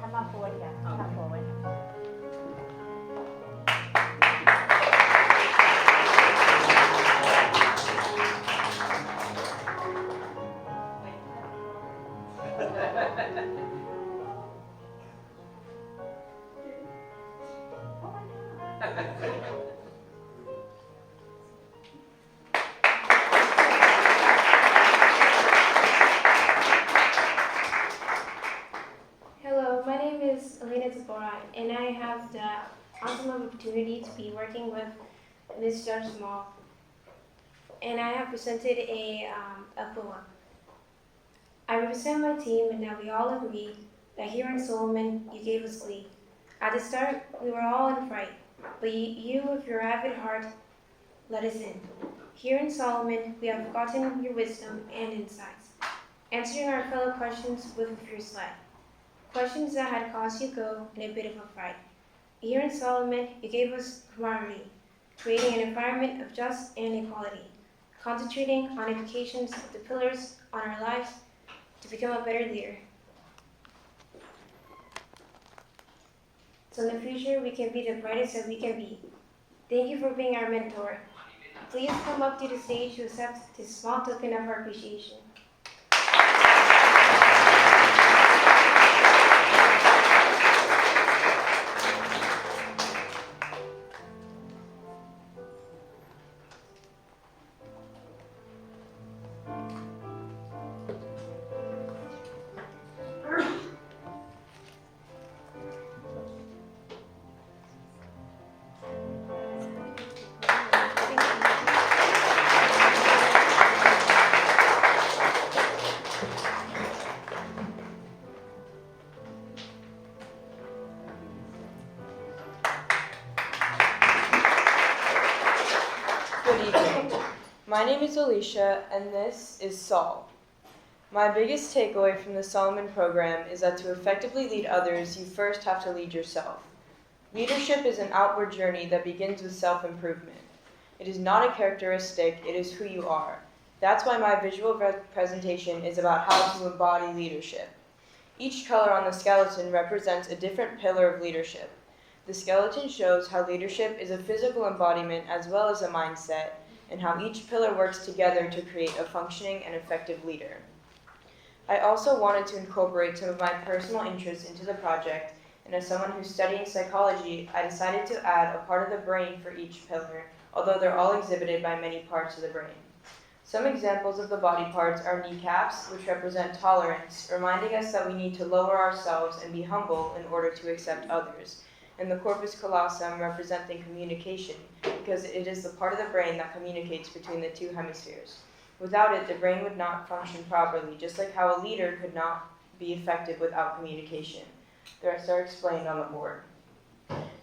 Come up forward here. Come forward.
Hello, my name is Elena Tabora, and I have the awesome opportunity to be working with Ms. Judge Small. And I have presented a poem. I represent my team, and that we all agree that here in Solomon, you gave us glee. At the start, we were all in fright, but you, with your avid heart, let us in. Here in Solomon, we have gotten your wisdom and insights, answering our fellow questions with a fierce light. Questions that had caused you go in a bit of a fright. Here in Solomon, you gave us camaraderie, creating an environment of justice and equality, concentrating on education's the pillars on our lives to become a better leader. So in the future, we can be the brightest that we can be. Thank you for being our mentor. Please come up to the stage to accept this small token of our appreciation.
Good evening. My name is Alicia, and this is Saul. My biggest takeaway from the Solomon program is that to effectively lead others, you first have to lead yourself. Leadership is an outward journey that begins with self-improvement. It is not a characteristic, it is who you are. That's why my visual presentation is about how to embody leadership. Each color on the skeleton represents a different pillar of leadership. The skeleton shows how leadership is a physical embodiment as well as a mindset, and how each pillar works together to create a functioning and effective leader. I also wanted to incorporate some of my personal interests into the project, and as someone who's studying psychology, I decided to add a part of the brain for each pillar, although they're all exhibited by many parts of the brain. Some examples of the body parts are kneecaps, which represent tolerance, reminding us that we need to lower ourselves and be humble in order to accept others, and the corpus callosum representing communication, because it is the part of the brain that communicates between the two hemispheres. Without it, the brain would not function properly, just like how a leader could not be effective without communication. The rest are explained on the board.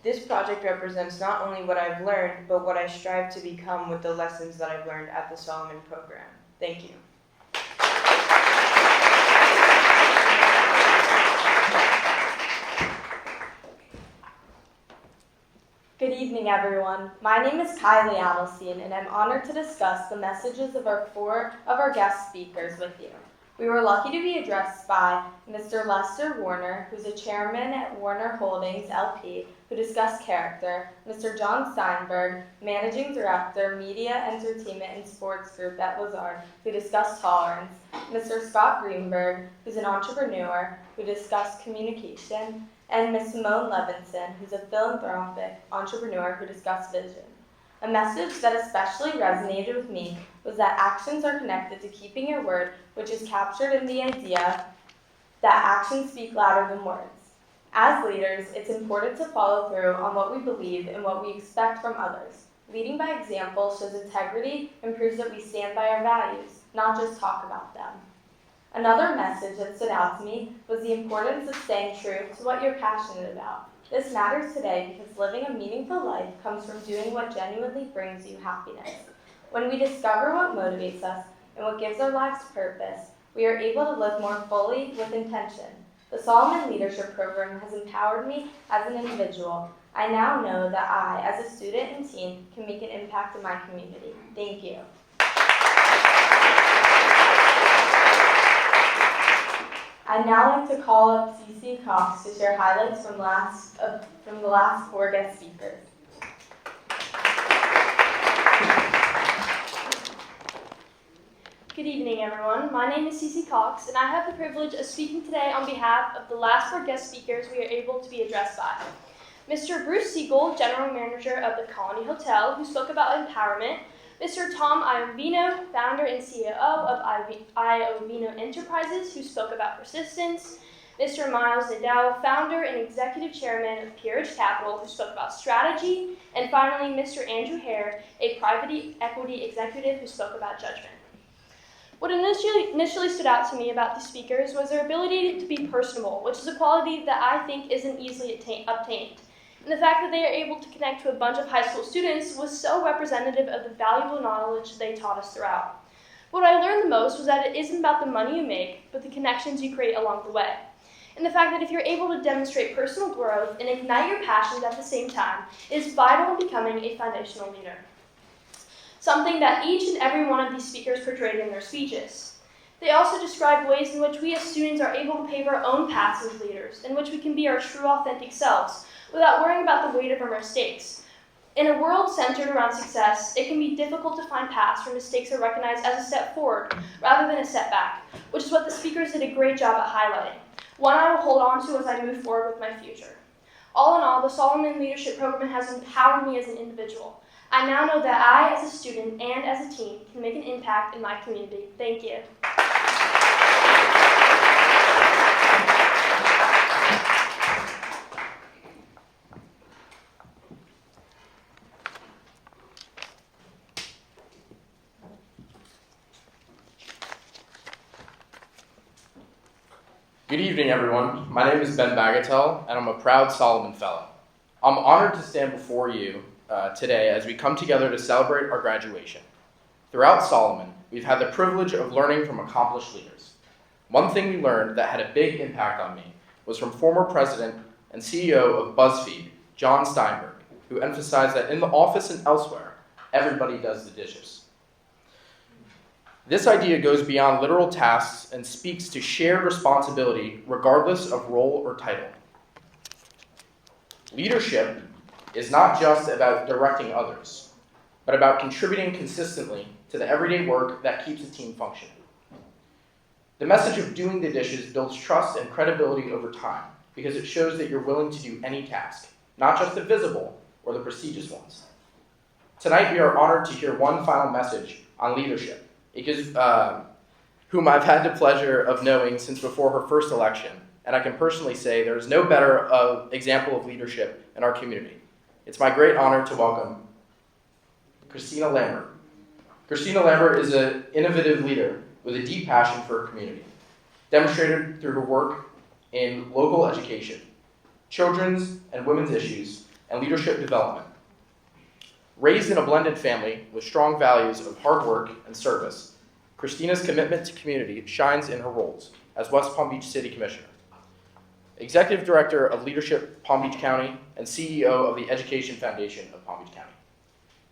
This project represents not only what I've learned, but what I strive to become with the lessons that I've learned at the Solomon program. Thank you.
Good evening, everyone. My name is Kylie Adelstein, and I'm honored to discuss the messages of four of our guest speakers with you. We were lucky to be addressed by Mr. Lester Warner, who's a chairman at Warner Holdings, LP, who discussed character, Mr. John Steinberg, managing director, media, entertainment, and sports group at Lazard, who discussed tolerance, Mr. Scott Greenberg, who's an entrepreneur, who discussed communication, and Ms. Simone Levinson, who's a philanthropic entrepreneur who discussed vision. A message that especially resonated with me was that actions are connected to keeping your word, which is captured in the idea that actions speak louder than words. As leaders, it's important to follow through on what we believe and what we expect from others. Leading by example shows integrity and proves that we stand by our values, not just talk about them. Another message that stood out to me was the importance of staying true to what you're passionate about. This matters today because living a meaningful life comes from doing what genuinely brings you happiness. When we discover what motivates us and what gives our lives purpose, we are able to live more fully with intention. The Solomon Leadership Program has empowered me as an individual. I now know that I, as a student and teen, can make an impact in my community. Thank you. I'd now like to call up CC Cox to share highlights from the last 4 guest speakers.
Good evening, everyone. My name is CC Cox, and I have the privilege of speaking today on behalf of the last 4 guest speakers we are able to be addressed by. Mr. Bruce Siegel, General Manager of the Colony Hotel, who spoke about empowerment. Mr. Tom Iovino, founder and CEO of Iovino Enterprises, who spoke about persistence. Mr. Miles Nadal, founder and executive chairman of Peerage Capital, who spoke about strategy. And finally, Mr. Andrew Hare, a private equity executive who spoke about judgment. What initially stood out to me about the speakers was their ability to be personable, which is a quality that I think isn't easily obtained. And the fact that they are able to connect to a bunch of high school students was so representative of the valuable knowledge they taught us throughout. What I learned the most was that it isn't about the money you make, but the connections you create along the way. And the fact that if you're able to demonstrate personal growth and ignite your passions at the same time is vital in becoming a foundational leader. Something that each and every one of these speakers portrayed in their speeches. They also described ways in which we as students are able to pave our own paths as leaders, in which we can be our true authentic selves, without worrying about the weight of our mistakes. In a world centered around success, it can be difficult to find paths where mistakes are recognized as a step forward rather than a setback, which is what the speakers did a great job at highlighting, one I will hold on to as I move forward with my future. All in all, the Solomon Leadership Program has empowered me as an individual. I now know that I, as a student and as a teen, can make an impact in my community. Thank you.
Good evening, everyone. My name is Ben Bagatelle, and I'm a proud Solomon Fellow. I'm honored to stand before you today as we come together to celebrate our graduation. Throughout Solomon, we've had the privilege of learning from accomplished leaders. One thing we learned that had a big impact on me was from former president and CEO of BuzzFeed, John Steinberg, who emphasized that in the office and elsewhere, everybody does the dishes. This idea goes beyond literal tasks and speaks to shared responsibility regardless of role or title. Leadership is not just about directing others, but about contributing consistently to the everyday work that keeps a team functioning. The message of doing the dishes builds trust and credibility over time because it shows that you're willing to do any task, not just the visible or the prestigious ones. Tonight we are honored to hear one final message on leadership, because whom I've had the pleasure of knowing since before her first election, and I can personally say there is no better example of leadership in our community. It's my great honor to welcome Christina Lambert. Christina Lambert is an innovative leader with a deep passion for her community, demonstrated through her work in local education, children's and women's issues, and leadership development. Raised in a blended family with strong values of hard work and service, Christina's commitment to community shines in her roles as West Palm Beach City Commissioner, Executive Director of Leadership Palm Beach County, and CEO of the Education Foundation of Palm Beach County.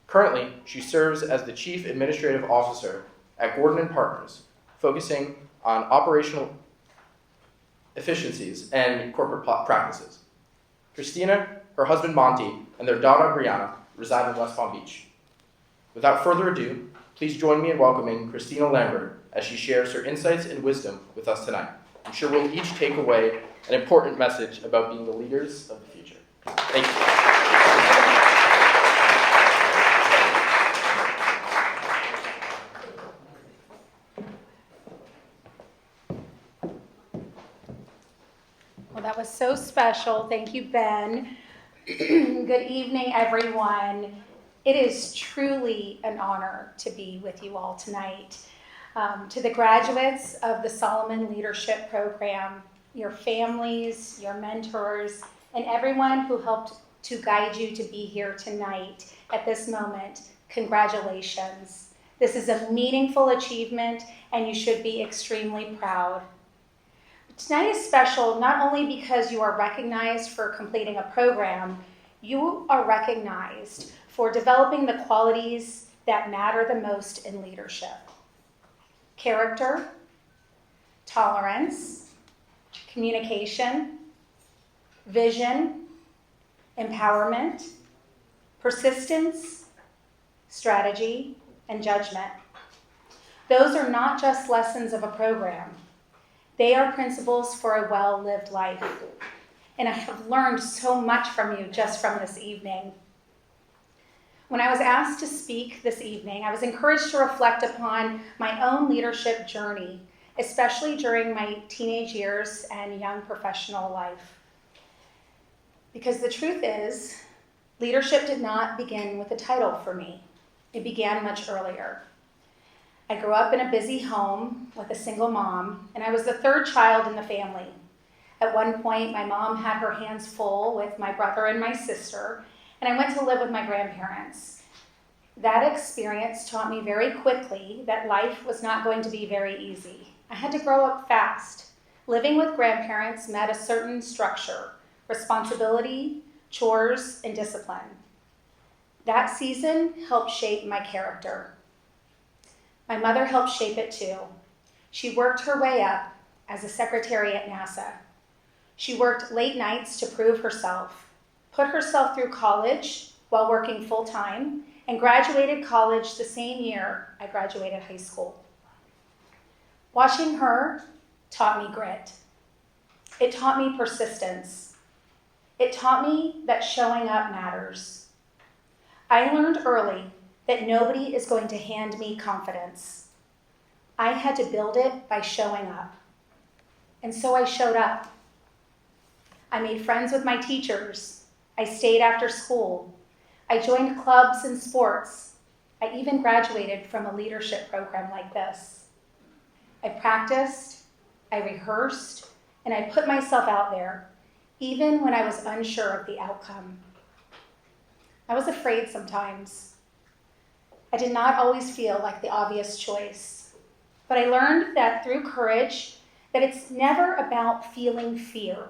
Currently, she serves as the Chief Administrative Officer at Gordon & Partners, focusing
on operational efficiencies and corporate practices. Christina, her husband Monty, and their daughter Brianna reside in West Palm Beach. Without further ado, please join me in welcoming Christina Lambert as she shares her insights and wisdom with us tonight. I'm sure we'll each take away an important message about being the leaders of the future. Thank you.
Well, that was so special. Thank you, Ben. Good evening, everyone. It is truly an honor to be with you all tonight. To the graduates of the Solomon Leadership Program, your families, your mentors, and everyone who helped to guide you to be here tonight at this moment, congratulations. This is a meaningful achievement, and you should be extremely proud. Tonight is special not only because you are recognized for completing a program, you are recognized for developing the qualities that matter the most in leadership. Character, tolerance, communication, vision, empowerment, persistence, strategy, and judgment. Those are not just lessons of a program. They are principles for a well-lived life. And I have learned so much from you just from this evening. When I was asked to speak this evening, I was encouraged to reflect upon my own leadership journey, especially during my teenage years and young professional life. Because the truth is, leadership did not begin with a title for me. It began much earlier. I grew up in a busy home with a single mom, and I was the third child in the family. At one point, my mom had her hands full with my brother and my sister, and I went to live with my grandparents. That experience taught me very quickly that life was not going to be very easy. I had to grow up fast. Living with grandparents meant a certain structure, responsibility, chores, and discipline. That season helped shape my character. My mother helped shape it too. She worked her way up as a secretary at NASA. She worked late nights to prove herself, put herself through college while working full-time, and graduated college the same year I graduated high school. Watching her taught me grit. It taught me persistence. It taught me that showing up matters. I learned early that nobody is going to hand me confidence. I had to build it by showing up. And so I showed up. I made friends with my teachers. I stayed after school. I joined clubs and sports. I even graduated from a leadership program like this. I practiced, I rehearsed, and I put myself out there, even when I was unsure of the outcome. I was afraid sometimes. I did not always feel like the obvious choice, but I learned that through courage, that it's never about feeling fear.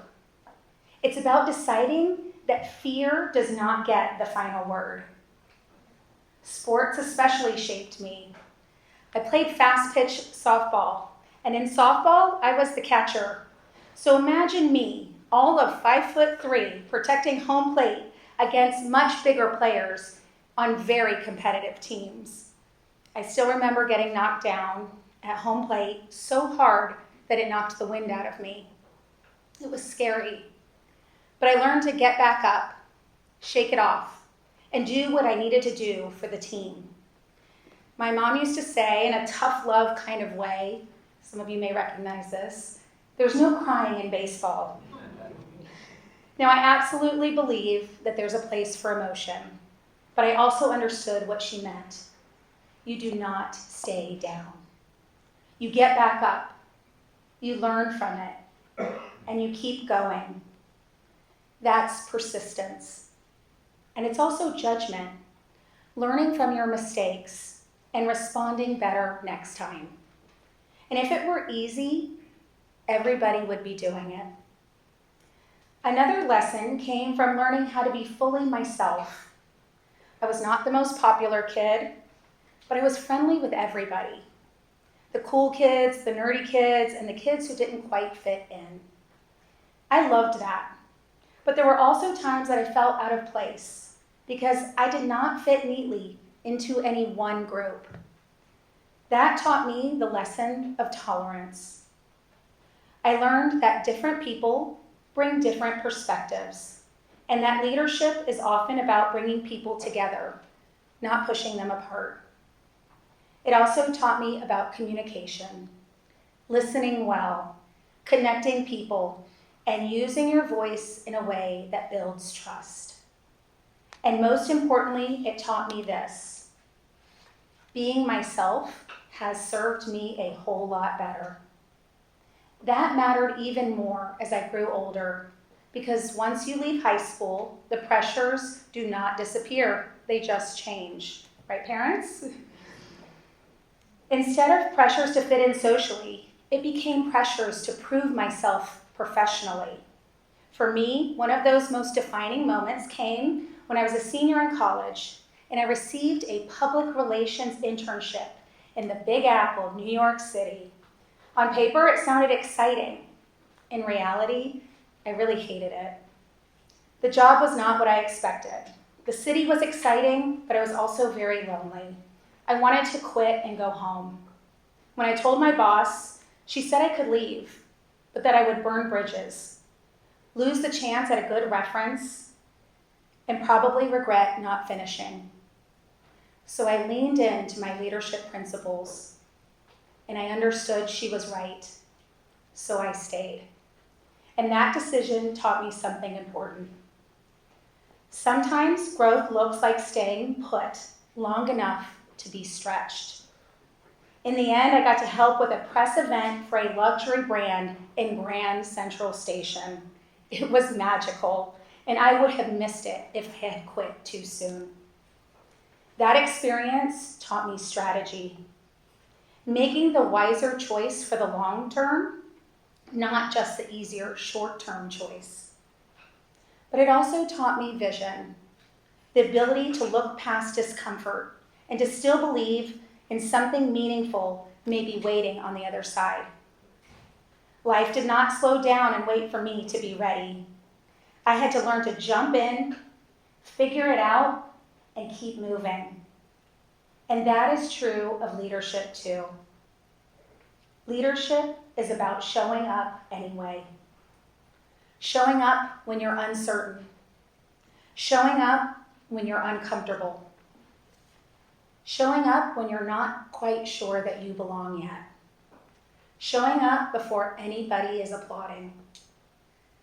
It's about deciding that fear does not get the final word. Sports especially shaped me. I played fast-pitch softball, and in softball, I was the catcher. So imagine me, all of 5'3", protecting home plate against much bigger players on very competitive teams. I still remember getting knocked down at home plate so hard that it knocked the wind out of me. It was scary, but I learned to get back up, shake it off, and do what I needed to do for the team. My mom used to say, in a tough love kind of way, some of you may recognize this, there's no crying in baseball. Now, I absolutely believe that there's a place for emotion, but I also understood what she meant. You do not stay down. You get back up, you learn from it, and you keep going. That's persistence. And it's also judgment, learning from your mistakes and responding better next time. And if it were easy, everybody would be doing it. Another lesson came from learning how to be fully myself. I was not the most popular kid, but I was friendly with everybody. the cool kids, the nerdy kids, and the kids who didn't quite fit in. I loved that. But there were also times that I felt out of place because I did not fit neatly into any one group. That taught me the lesson of tolerance. I learned that different people bring different perspectives, and that leadership is often about bringing people together, not pushing them apart. It also taught me about communication, listening well, connecting people, and using your voice in a way that builds trust. And most importantly, it taught me this: being myself has served me a whole lot better. That mattered even more as I grew older, because once you leave high school, the pressures do not disappear, they just change. Right, parents? Instead of pressures to fit in socially, it became pressures to prove myself professionally. For me, one of those most defining moments came when I was a senior in college and I received a public relations internship in the Big Apple, New York City. On paper, it sounded exciting. In reality, I really hated it. The job was not what I expected. The city was exciting, but I was also very lonely. I wanted to quit and go home. When I told my boss, she said I could leave, but that I would burn bridges, lose the chance at a good reference, and probably regret not finishing. So I leaned into my leadership principles, and I understood she was right, so I stayed. And that decision taught me something important. Sometimes growth looks like staying put long enough to be stretched. In the end, I got to help with a press event for a luxury brand in Grand Central Station. It was magical, and I would have missed it if I had quit too soon. That experience taught me strategy, making the wiser choice for the long term, not just the easier short-term choice. But it also taught me vision, the ability to look past discomfort and to still believe in something meaningful may be waiting on the other side. Life did not slow down and wait for me to be ready. I had to learn to jump in, figure it out, and keep moving. And that is true of leadership too. Leadership is about showing up anyway. Showing up when you're uncertain. Showing up when you're uncomfortable. Showing up when you're not quite sure that you belong yet. Showing up before anybody is applauding.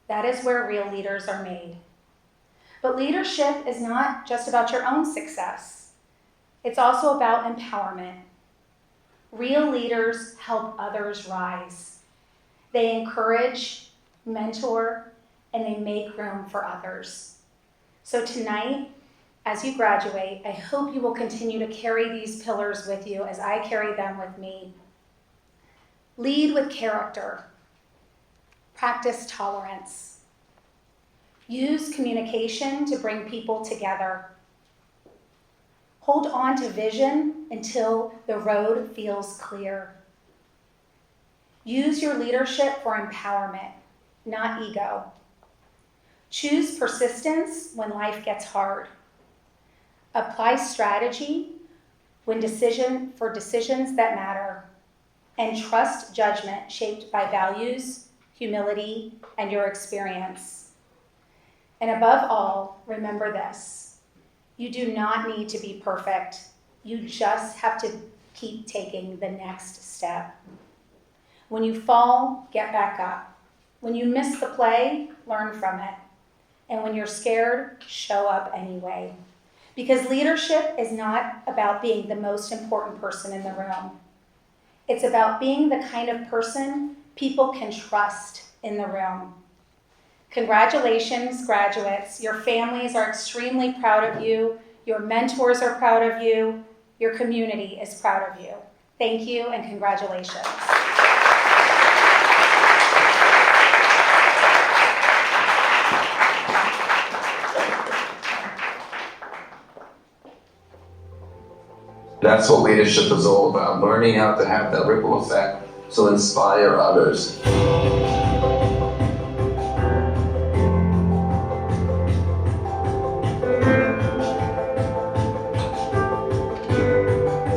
That is where real leaders are made. But leadership is not just about your own success. It's also about empowerment. Real leaders help others rise. They encourage, mentor, and they make room for others. So tonight, as you graduate, I hope you will continue to carry these pillars with you as I carry them with me. Lead with character. Practice tolerance. Use communication to bring people together. Hold on to vision until the road feels clear. Use your leadership for empowerment, not ego. Choose persistence when life gets hard. Apply strategy for decisions that matter. And trust judgment shaped by values, humility, and your experience. And above all, remember this: you do not need to be perfect. You just have to keep taking the next step. When you fall, get back up. When you miss the play, learn from it. And when you're scared, show up anyway. Because leadership is not about being the most important person in the room. It's about being the kind of person people can trust in the room. Congratulations, graduates. Your families are extremely proud of you. Your mentors are proud of you. Your community is proud of you. Thank you and congratulations.
That that's what leadership is all about, learning how to have that ripple effect to inspire others.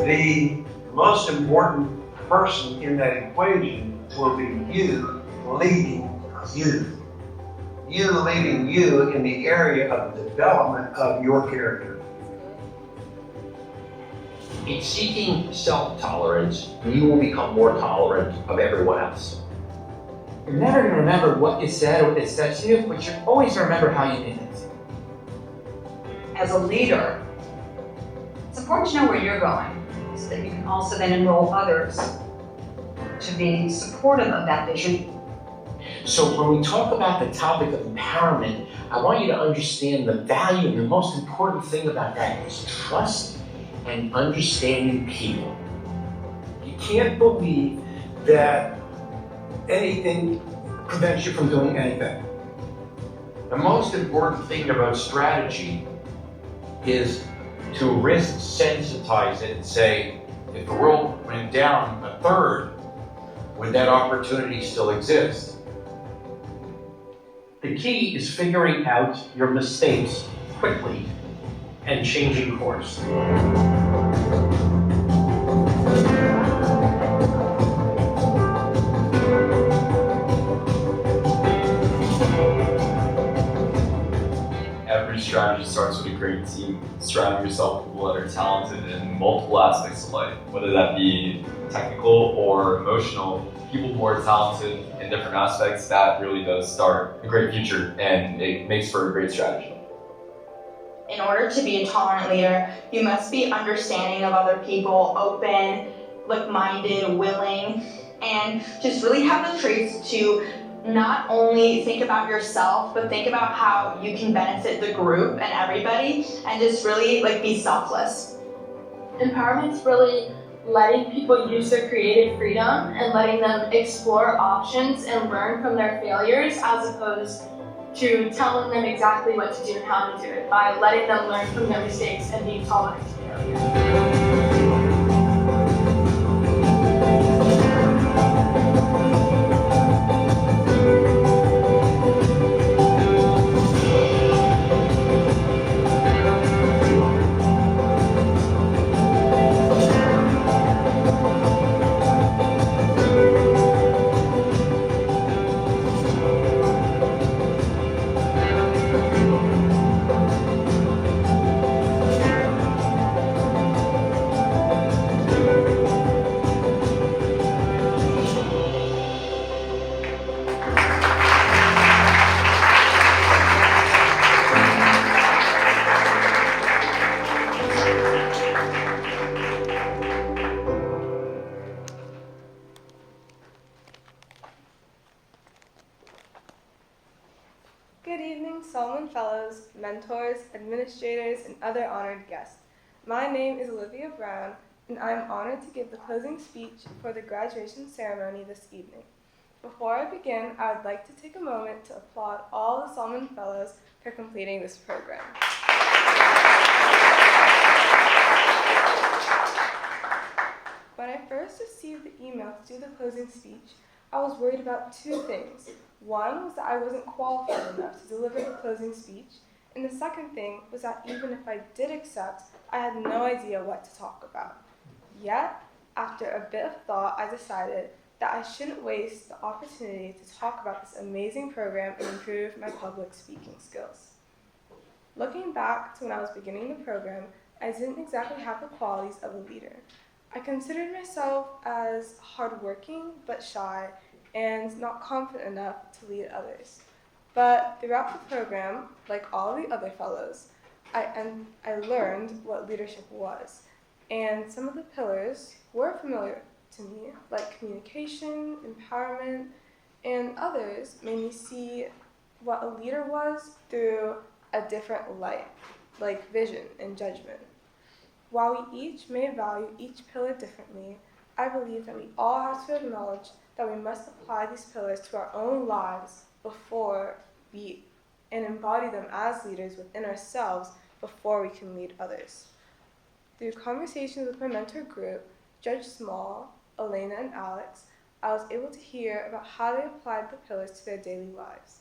The most important person in that equation will be you leading you. You leading you in the area of development of your character.
In seeking self-tolerance, you will become more tolerant of everyone else.
You're never going to remember what you said or what it said to you, but you're always going to remember how you did it.
As a leader, it's important to know where you're going so that you can also then enroll others to be supportive of that vision.
So when we talk about the topic of empowerment, I want you to understand the value, and the most important thing about that is trust and understanding people.
You can't believe that anything prevents you from doing anything.
The most important thing about strategy is to risk sensitize it and say, if the world went down a third, would that opportunity still exist? The key is figuring out your mistakes quickly and changing course.
Every strategy starts with a great team. Surrounding yourself with people that are talented in multiple aspects of life, whether that be technical or emotional. People who are talented in different aspects, that really does start a great future, and it makes for a great strategy.
In order to be a tolerant leader, you must be understanding of other people, open, like-minded, willing, and just really have the traits to not only think about yourself, but think about how you can benefit the group and everybody, and just really be selfless.
Empowerment's really letting people use their creative freedom and letting them explore options and learn from their failures, as opposed to telling them exactly what to do and how to do it, by letting them learn from their mistakes and being tolerant to failure.
Good evening, Solomon Fellows, mentors, administrators, and other honored guests. My name is Olivia Brown, and I am honored to give the closing speech for the graduation ceremony this evening. Before I begin, I would like to take a moment to applaud all the Solomon Fellows for completing this program. When I first received the email to do the closing speech, I was worried about two things. One was that I wasn't qualified enough to deliver the closing speech, and the second thing was that even if I did accept, I had no idea what to talk about. Yet, after a bit of thought, I decided that I shouldn't waste the opportunity to talk about this amazing program and improve my public speaking skills. Looking back to when I was beginning the program, I didn't exactly have the qualities of a leader. I considered myself as hardworking but shy and not confident enough to lead others. But throughout the program, like all the other fellows, I learned what leadership was. And some of the pillars were familiar to me, like communication, empowerment, and others made me see what a leader was through a different light, like vision and judgment. While we each may value each pillar differently, I believe that we all have to acknowledge that we must apply these pillars to our own lives and embody them as leaders within ourselves before we can lead others. Through conversations with my mentor group, Judge Small, Elena, and Alex, I was able to hear about how they applied the pillars to their daily lives.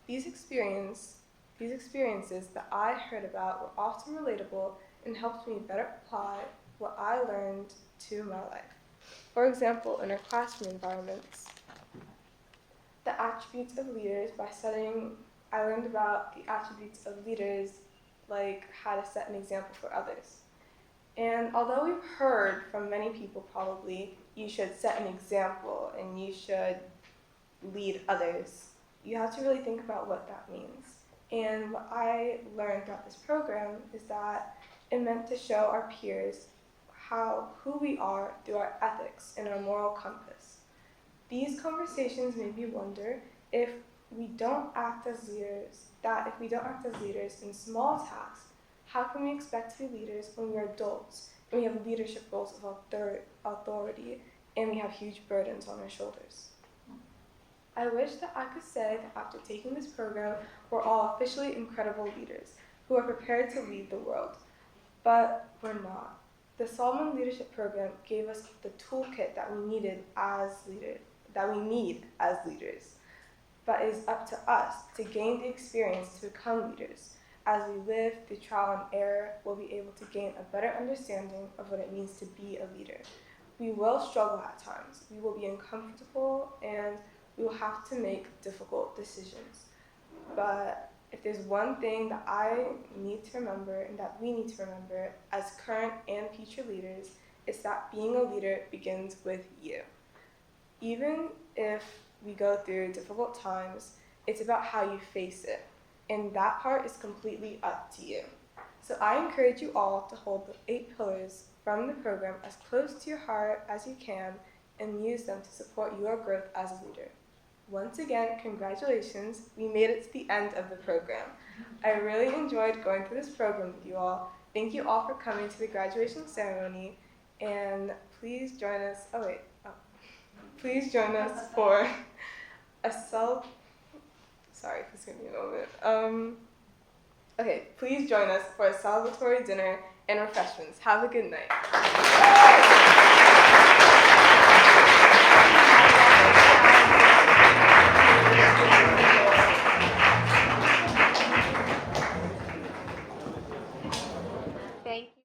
These experiences that I heard about were often relatable and helped me better apply what I learned to my life. For example, in our classroom environments, the attributes of leaders by studying, I learned about the attributes of leaders, like how to set an example for others. And although we've heard from many people probably, you should set an example and you should lead others, you have to really think about what that means. And what I learned throughout this program is that it meant to show our peers who we are through our ethics and our moral compass. These conversations made me wonder if we don't act as leaders in small tasks, how can we expect to be leaders when we're adults and we have leadership roles of authority and we have huge burdens on our shoulders? I wish that I could say that after taking this program, we're all officially incredible leaders who are prepared to lead the world, but we're not. The Solomon Leadership Program gave us the toolkit that we need as leaders, but it is up to us to gain the experience to become leaders. As we live through trial and error, we'll be able to gain a better understanding of what it means to be a leader. We will struggle at times. We will be uncomfortable and we will have to make difficult decisions. But if there's one thing that I need to remember and that we need to remember as current and future leaders, it's that being a leader begins with you. Even if we go through difficult times, it's about how you face it. And that part is completely up to you. So I encourage you all to hold the 8 pillars from the program as close to your heart as you can and use them to support your growth as a leader. Once again, congratulations. We made it to the end of the program. I really enjoyed going through this program with you all. Thank you all for coming to the graduation ceremony, and please join us. Please join us for please join us for a celebratory dinner and refreshments. Have a good night.